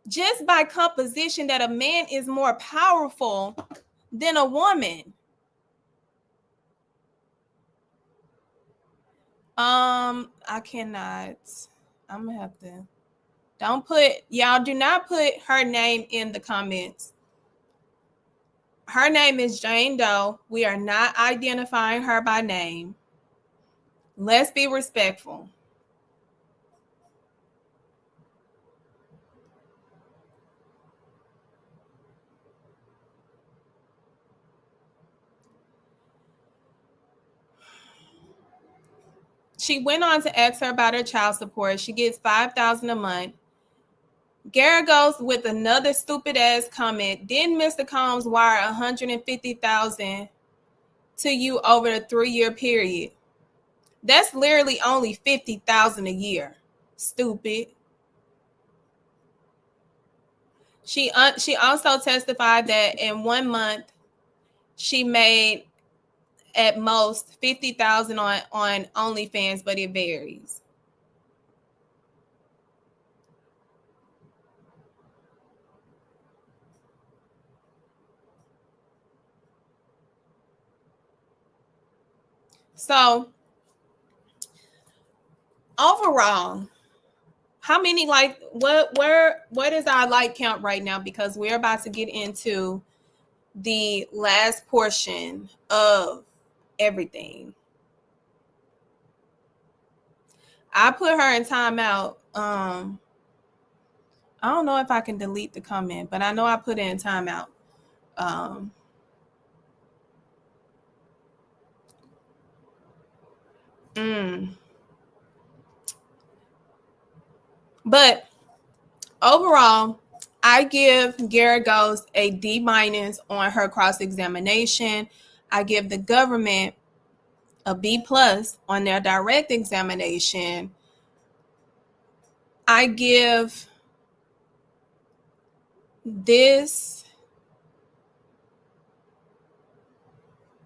just by composition that a man is more powerful than a woman. I cannot. I'm gonna have to. Y'all do not put her name in the comments. Her name is Jane Doe. We are not identifying her by name. Let's be respectful. She went on to ask her about her child support. She gets $5,000 a month. Garagos with another stupid ass comment. Didn't Mr. Combs wire $150,000 to you over a 3-year period? That's literally only $50,000 a year. Stupid. She also testified that in 1 month she made at most $50,000 on OnlyFans, but it varies. So overall, how many what is our like count right now? Because we're about to get into the last portion of everything. I put her in timeout. I don't know if I can delete the comment, but I know I put it in timeout. But overall, I give Garagos a D- on her cross-examination. I give the government a B+ on their direct examination. I give this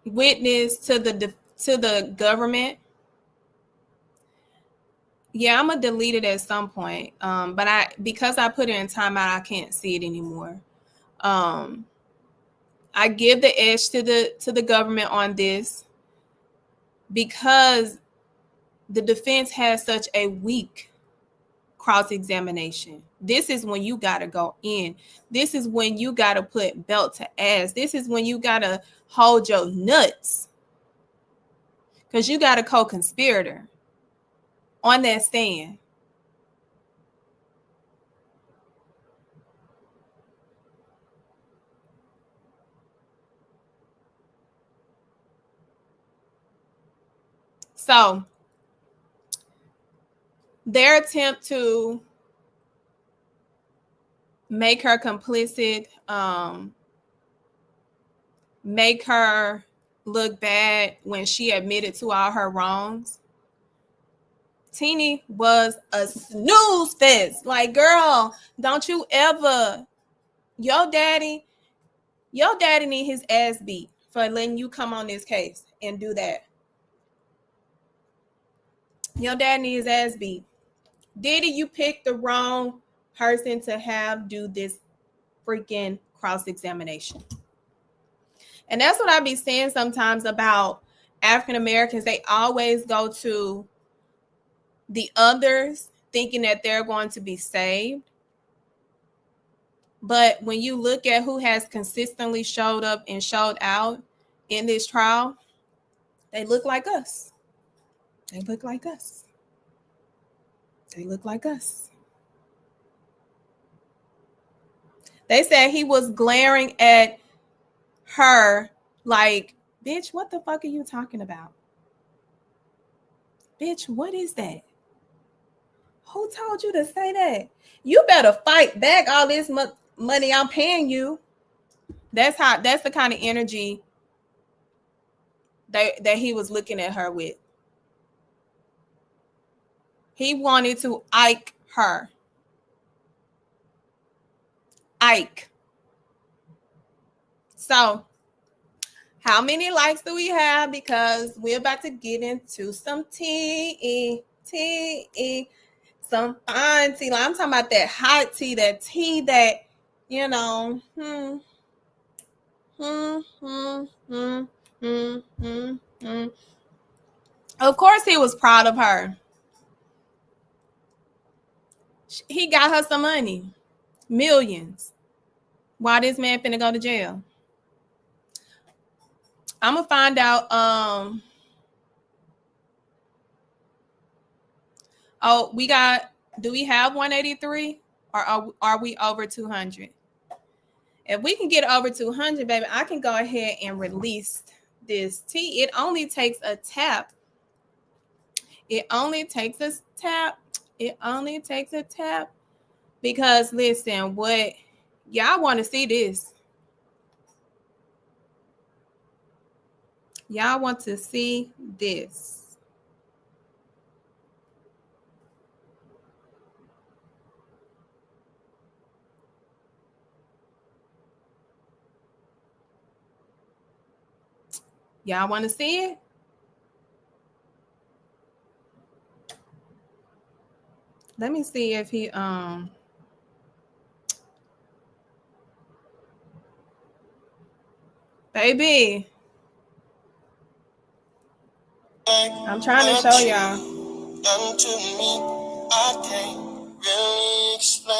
witness to the government. Yeah, I'm gonna delete it at some point. But because I put it in timeout, I can't see it anymore. I give the edge to the government on this because the defense has such a weak cross-examination. This is when you got to go in. This is when you got to put belt to ass. This is when you got to hold your nuts because you got a co-conspirator on that stand. So their attempt to make her complicit make her look bad when she admitted to all her wrongs. Teeny was a snooze fest. Like, girl, don't you ever, your daddy need his ass beat for letting you come on this case and do that. Your dad need his ass beat. Diddy, you picked the wrong person to have do this freaking cross-examination. And that's what I be saying sometimes about African Americans. They always go to the others thinking that they're going to be saved. But when you look at who has consistently showed up and showed out in this trial, they look like us. They look like us. They look like us. They said he was glaring at her like, bitch, what the fuck are you talking about? Bitch, what is that? Who told you to say that? You better fight back all this money I'm paying you. That's the kind of energy that he was looking at her with. He wanted to Ike her. Ike. So, how many likes do we have? Because we're about to get into some tea. Some fine tea. Like, I'm talking about that hot tea, that tea that, you know, Of course he was proud of her. He got her some money. Millions. Why this man finna go to jail? I'm gonna find out. Oh, do we have 183 or are we over 200? If we can get over 200, baby, I can go ahead and release this tea. It only takes a tap. It only takes a tap. It only takes a tap. Because listen, what y'all want to see this. Y'all want to see this. Y'all want to see it? Let me see if he baby. I'm trying to show y'all. Done to me, I can't really explain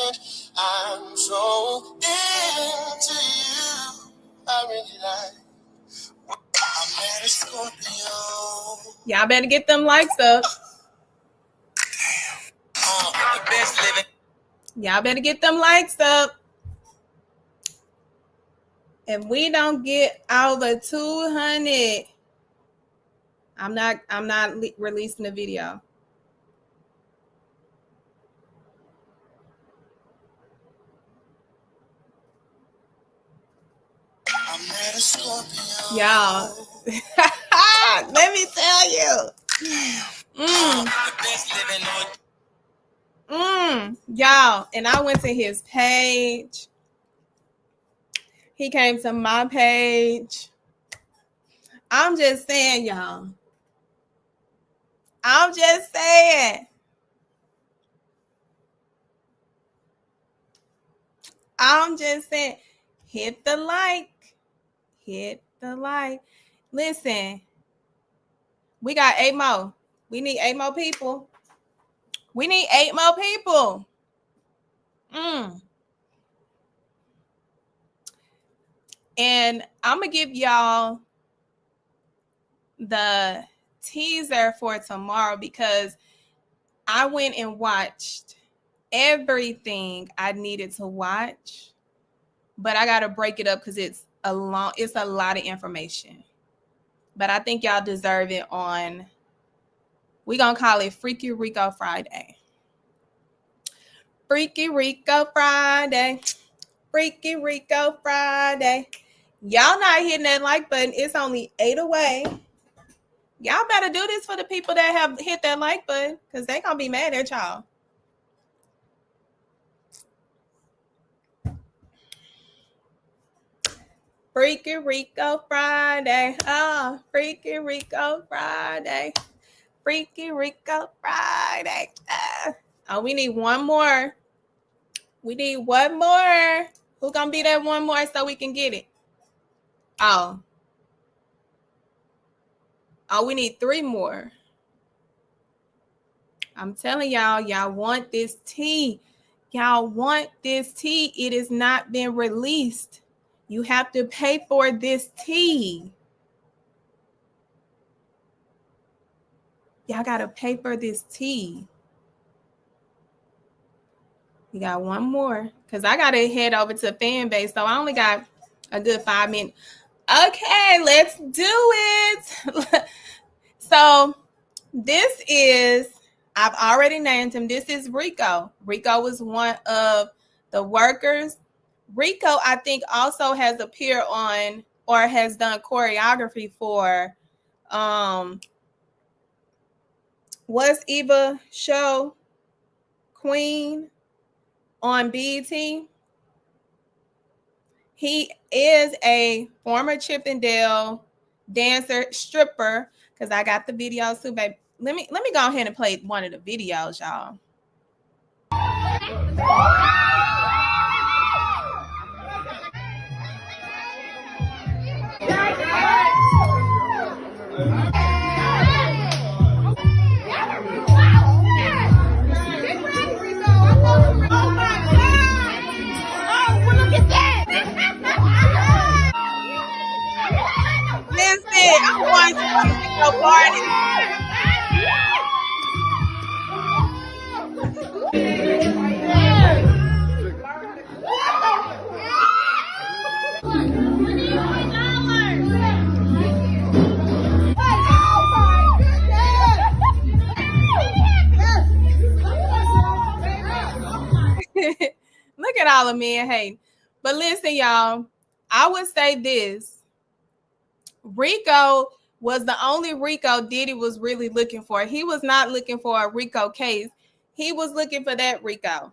it. I'm so into you. I really like. I met a Scorpio. Y'all better get them likes up. Y'all better get them likes up. If we don't get over 200, I'm not releasing the video. Y'all, let me tell you. Y'all, and I went to his page. He came to my page. I'm just saying, y'all. I'm just saying. I'm just saying. Hit the like. Hit the like. Listen, we got 8 more. We need 8 more people. We need 8 more people. And I'm going to give y'all the teaser for tomorrow because I went and watched everything I needed to watch, but I got to break it up because it's a lot of information. But I think y'all deserve it on, we're going to call it Freaky Rico Friday. Freaky Rico Friday. Freaky Rico Friday. Y'all not hitting that like button. It's only 8 away. Y'all better do this for the people that have hit that like button, because they gonna be mad at y'all. Freaky Rico Friday. Oh, Freaky Rico Friday. Freaky Rico Friday. Oh, we need one more. We need one more. Who gonna be that one more so we can get it? Oh, we need 3 more. I'm telling y'all, y'all want this tea. Y'all want this tea. It has not been released. You have to pay for this tea. Y'all got to pay for this tea. We got one more, because I got to head over to fan base. So I only got a good 5 minutes. Okay, let's do it. So this is, I've already named him. This is Rico. Rico was one of the workers. Rico, I think, also has appeared on or has done choreography for what's Eva show? Queen on BET. He is a former Chippendale dancer, stripper, because I got the videos too, babe. Let me go ahead and play one of the videos, y'all. Listen, I'm going to go party. Look at all the men hating. But listen, y'all, I would say this. Rico was the only Rico Diddy was really looking for. He was not looking for a Rico case. He was looking for that Rico.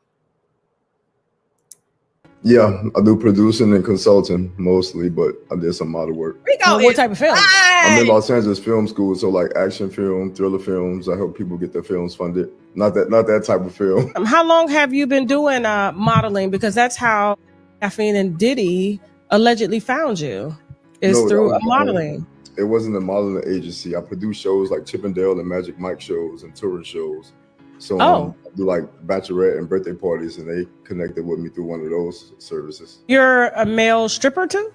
Yeah, I do producing and consulting mostly, but I did some model work. Rico, what type of film? I'm in Los Angeles Film School, so like action film, thriller films. I help people get their films funded. Not that type of film. How long have you been doing modeling? Because that's how Caffeine and Diddy allegedly found you, is through modeling. It wasn't a modeling agency. I produced shows like Chippendale and Magic Mike shows and touring shows. So I do like bachelorette and birthday parties, and they connected with me through one of those services. You're a male stripper too?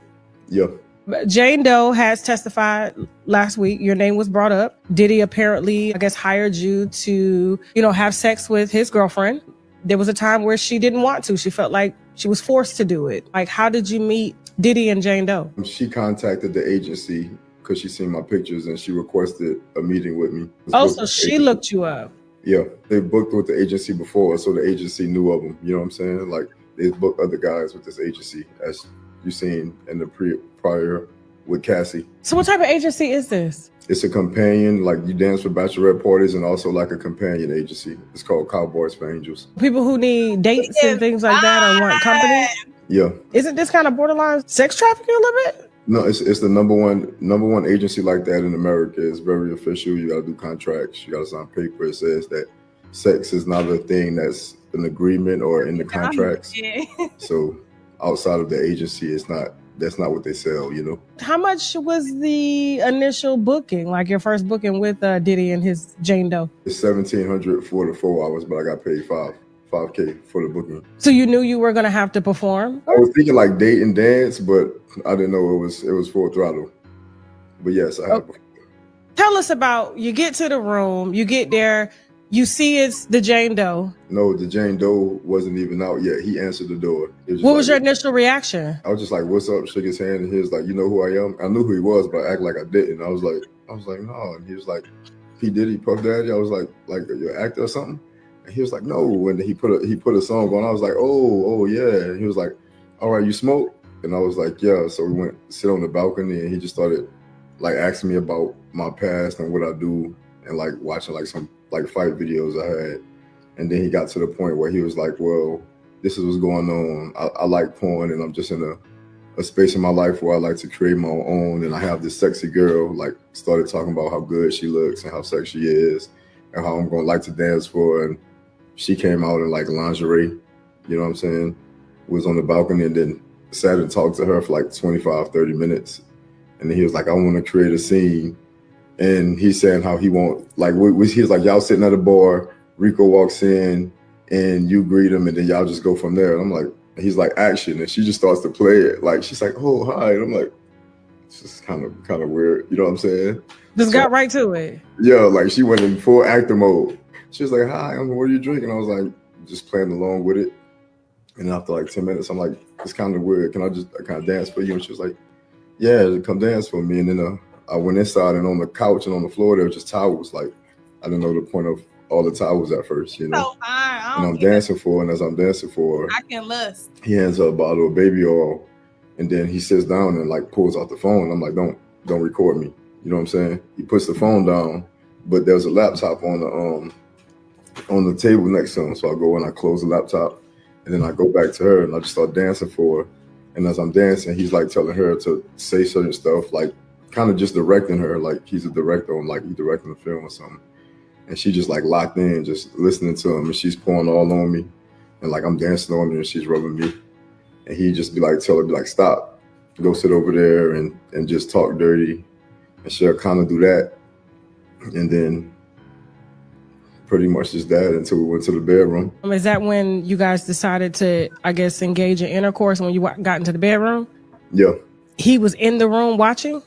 Yeah. Jane Doe has testified last week. Your name was brought up. Diddy apparently, I guess, hired you to, have sex with his girlfriend. There was a time where she didn't want to. She felt like she was forced to do it. Like, how did you meet Diddy and Jane Doe? She contacted the agency because she seen my pictures and she requested a meeting with me. Oh, so she looked you up. Yeah, they booked with the agency before, so the agency knew of them. You know what I'm saying? Like, they booked other guys with this agency, as you seen in the prior with Cassie. So what type of agency is this? It's a companion, like you dance for bachelorette parties, and also like a companion agency. It's called Cowboys for Angels. People who need dates and things like that or want company? Yeah. Isn't this kind of borderline sex trafficking a little bit? No, it's the number one agency like that in America. It's very official. You got to do contracts. You got to sign paper. It says that sex is not a thing that's an agreement or in the contracts. Yeah. So outside of the agency, that's not what they sell, How much was the initial booking, like your first booking with Diddy and his Jane Doe? It's $1,700 for the 4 hours, but I got paid $5K for the booking. So you knew you were going to have to perform? I was thinking like date and dance, but I didn't know it was full throttle. But yes, I have. Tell us about, you get to the room, you get there, you see it's the Jane Doe. No, the Jane Doe wasn't even out yet. He answered the door. What was your initial reaction? I was just like, "What's up?" Shook his hand, and he was like, "You know who I am?" I knew who he was, but I act like I didn't. I was like, "No." And he was like, "P Diddy, Puff Daddy." I was like you're an actor or something? And he was like, "No." When he put a song on, I was like, "Oh yeah." And he was like, "All right, you smoke?" And I was like, yeah. So we went sit on the balcony, and he just started like asking me about my past and what I do, and like watching like some like fight videos I had. And then he got to the point where he was like, well, this is what's going on. I like porn, and I'm just in a space in my life where I like to create my own. And I have this sexy girl, like started talking about how good she looks and how sexy she is and how I'm going to like to dance for her. And she came out in like lingerie, you know what I'm saying? Was on the balcony, and then sat and talked to her for like 25, 30 minutes. And then he was like, I want to create a scene. And he's saying how he won't, like, he's like, y'all sitting at a bar, Rico walks in and you greet him, and then y'all just go from there. And I'm like, he's like, action. And she just starts to play it. Like, she's like, oh, hi. And I'm like, it's just kind of weird. You know what I'm saying? Just got right to it. Yeah, like she went in full actor mode. She was like, hi, what are you drinking? I was like, just playing along with it. And after like 10 minutes, I'm like, it's kind of weird. Can I kind of dance for you? And she was like, yeah, come dance for me. And then I went inside, and on the couch and on the floor, there were just towels. Like, I didn't know the point of all the towels at first, you know. So fine. And I'm dancing for her, and as I'm dancing for her, I can lust. he hands her a bottle of baby oil, and then he sits down and like pulls out the phone. I'm like, don't record me. You know what I'm saying? He puts the phone down, but there's a laptop on the table next to him. So I go and I close the laptop, and then I go back to her, and I just start dancing for her. And as I'm dancing, he's like telling her to say certain stuff, like kind of just directing her, like he's a director on, like, he's directing a film or something. And she just like locked in, just listening to him, and she's pouring all on me, and like I'm dancing on her, and she's rubbing me, and he just be like, stop, go sit over there and just talk dirty, and she'll kind of do that, and then pretty much just that until we went to the bedroom. Is that when you guys decided to, I guess, engage in intercourse, when you got into the bedroom? Yeah. He was in the room watching?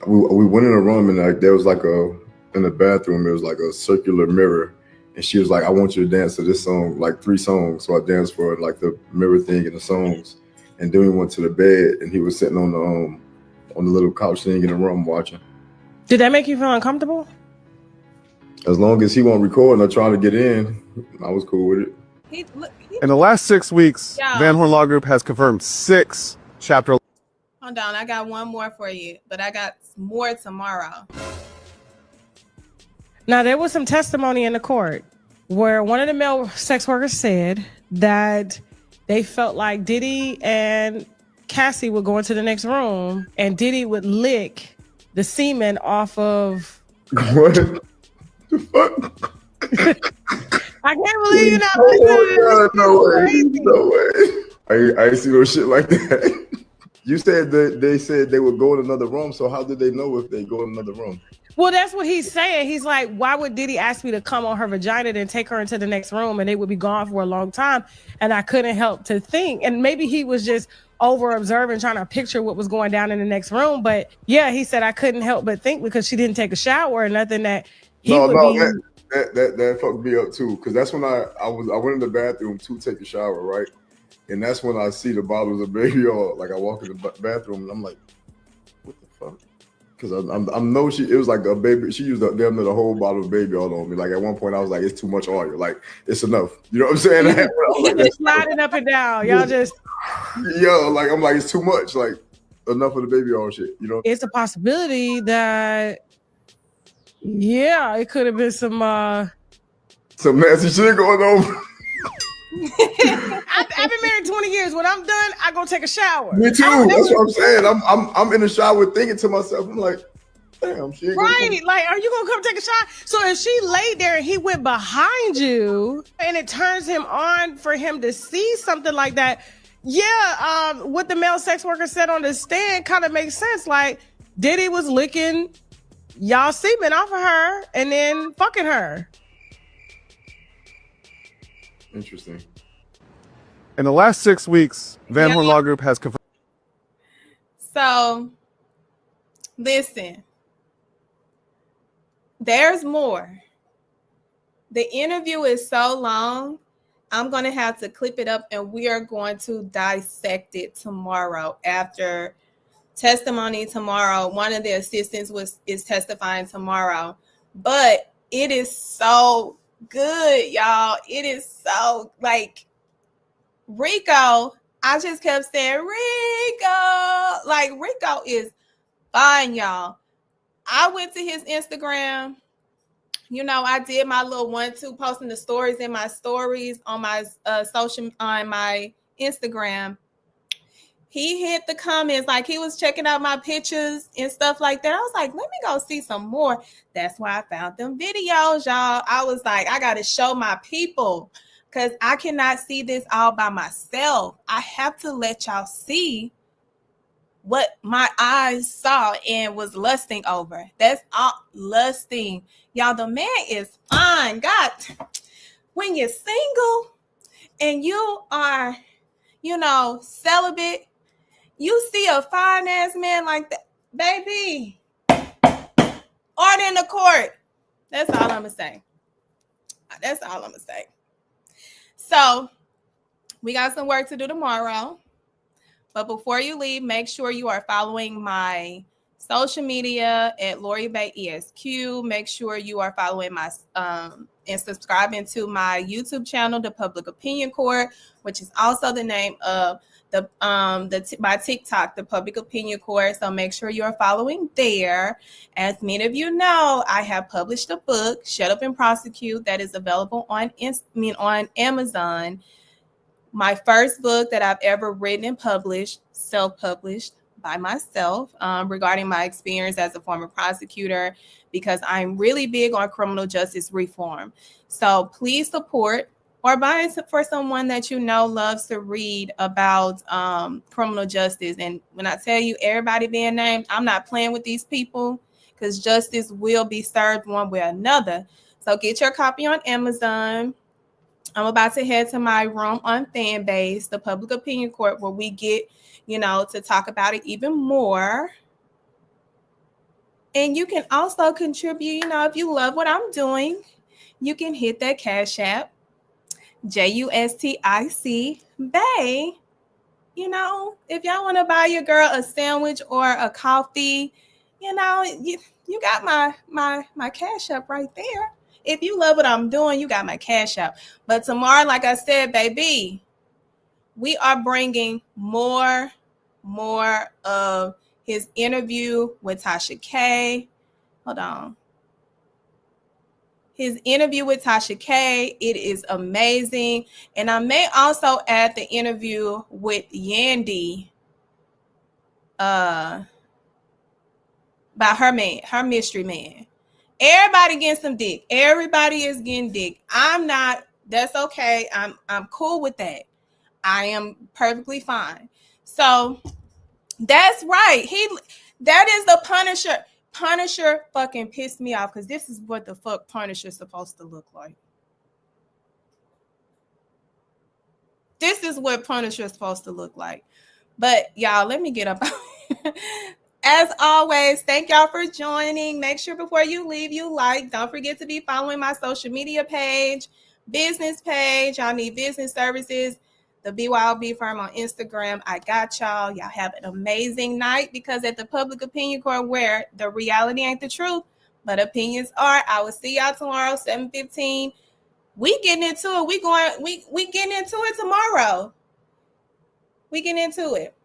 We went in a room, and like there was like in the bathroom, there was like a circular mirror, and she was like, I want you to dance to this song, like 3 songs. So I danced for her, like the mirror thing and the songs. And then we went to the bed, and he was sitting on the little couch thing in the room watching. Did that make you feel uncomfortable? As long as he won't record and I try to get in, I was cool with it. In the last 6 weeks, Van Horn Law Group has confirmed 6 chapter. Hold on, I got one more for you, but I got more tomorrow. Now, there was some testimony in the court where one of the male sex workers said that they felt like Diddy and Cassie would go into the next room and Diddy would lick the semen off of... What the fuck? I can't believe you're not listening. Oh, God, no way. I ain't see no shit like that. You said that they said they would go in another room, so how did they know if they go in another room? Well, that's what he's saying. He's like, why would Diddy ask me to come on her vagina and take her into the next room, and they would be gone for a long time? And I couldn't help to think. And maybe he was just over observing, trying to picture what was going down in the next room. But yeah, he said, I couldn't help but think, because she didn't take a shower or nothing, that he would be... That fucked me up too, because that's when I went in the bathroom to take a shower, right? And that's when I see the bottles of baby oil. Like I walk in the bathroom and I'm like, what the fuck? Because I know it was like a baby. She used the whole bottle of baby oil on me. Like at one point I was like, it's too much oil. Like it's enough. You know what I'm saying? Like, sliding up and down. Y'all just... Yeah, like I'm like, it's too much. Like enough of the baby oil shit. You know? It's a possibility that, yeah, it could have been some nasty shit going on. I've been married 20 years. When I'm done, I go take a shower. Me too. That's what I'm saying. I'm in the shower thinking to myself, I'm like, damn, she ain't right. Like, are you gonna come take a shower? So if she laid there and he went behind you, and it turns him on for him to see something like that, yeah, what the male sex worker said on the stand kind of makes sense. Like Diddy was licking y'all semen off of her and then fucking her. Interesting. In the last 6 weeks, Van Horn Law Group has confirmed. So, listen, there's more. The interview is so long, I'm going to have to clip it up, and we are going to dissect it tomorrow after testimony tomorrow. One of the assistants is testifying tomorrow, but it is so good, y'all. It is so like Rico. I just kept saying, Rico. Like, Rico is fine, y'all. I went to his Instagram. You know, I did my little 1-2 posting the stories in my stories on my on my Instagram. He hit the comments like he was checking out my pictures and stuff like that. I was like, let me go see some more. That's why I found them videos, y'all. I was like, I got to show my people because I cannot see this all by myself. I have to let y'all see what my eyes saw and was lusting over. That's all lusting. Y'all, the man is fine. God, when you're single and you are, you know, celibate, you see a fine ass man like that, baby, order in the court. That's all I'm gonna say. That's all I'm gonna say. So we got some work to do tomorrow. But before you leave, make sure you are following my social media at Lori Bay ESQ. Make sure you are following my and subscribing to my YouTube channel, The Public Opinion Court, which is also the name of my TikTok, The Public Opinion Court. So make sure you are following there. As many of you know, I have published a book, Shut Up and Prosecute, that is available on Amazon. My first book that I've ever written and published, self-published by myself, regarding my experience as a former prosecutor, because I'm really big on criminal justice reform. So please support or buy it for someone that you know loves to read about criminal justice. And when I tell you everybody being named, I'm not playing with these people because justice will be served one way or another. So get your copy on Amazon. I'm about to head to my room on Fanbase, the Public Opinion Court, where we get, you know, to talk about it even more. And you can also contribute, you know, if you love what I'm doing, you can hit that Cash App, JUSTIC Bay. You know, if y'all want to buy your girl a sandwich or a coffee, you know, you got my Cash App right there. If you love what I'm doing, you got my Cash App. But tomorrow, like I said, baby, we are bringing more of his interview with Tasha K. Hold on. His interview with Tasha K. It is amazing. And I may also add the interview with Yandy by her mystery man. Everybody getting some dick. Everybody is getting dick. I'm not. That's okay. I'm cool with that. I am perfectly fine. So that's right. That is the Punisher. Punisher fucking pissed me off because this is what the fuck Punisher's supposed to look like. This is what Punisher's supposed to look like. But y'all, let me get up. As always, thank y'all for joining. Make sure before you leave, you like. Don't forget to be following my social media page, business page. Y'all need business services. The BYOB firm on Instagram. I got y'all. Y'all have an amazing night, because at the Public Opinion Court, where the reality ain't the truth, but opinions are. I will see y'all tomorrow, 7:15. We getting into it. We getting into it tomorrow. We getting into it.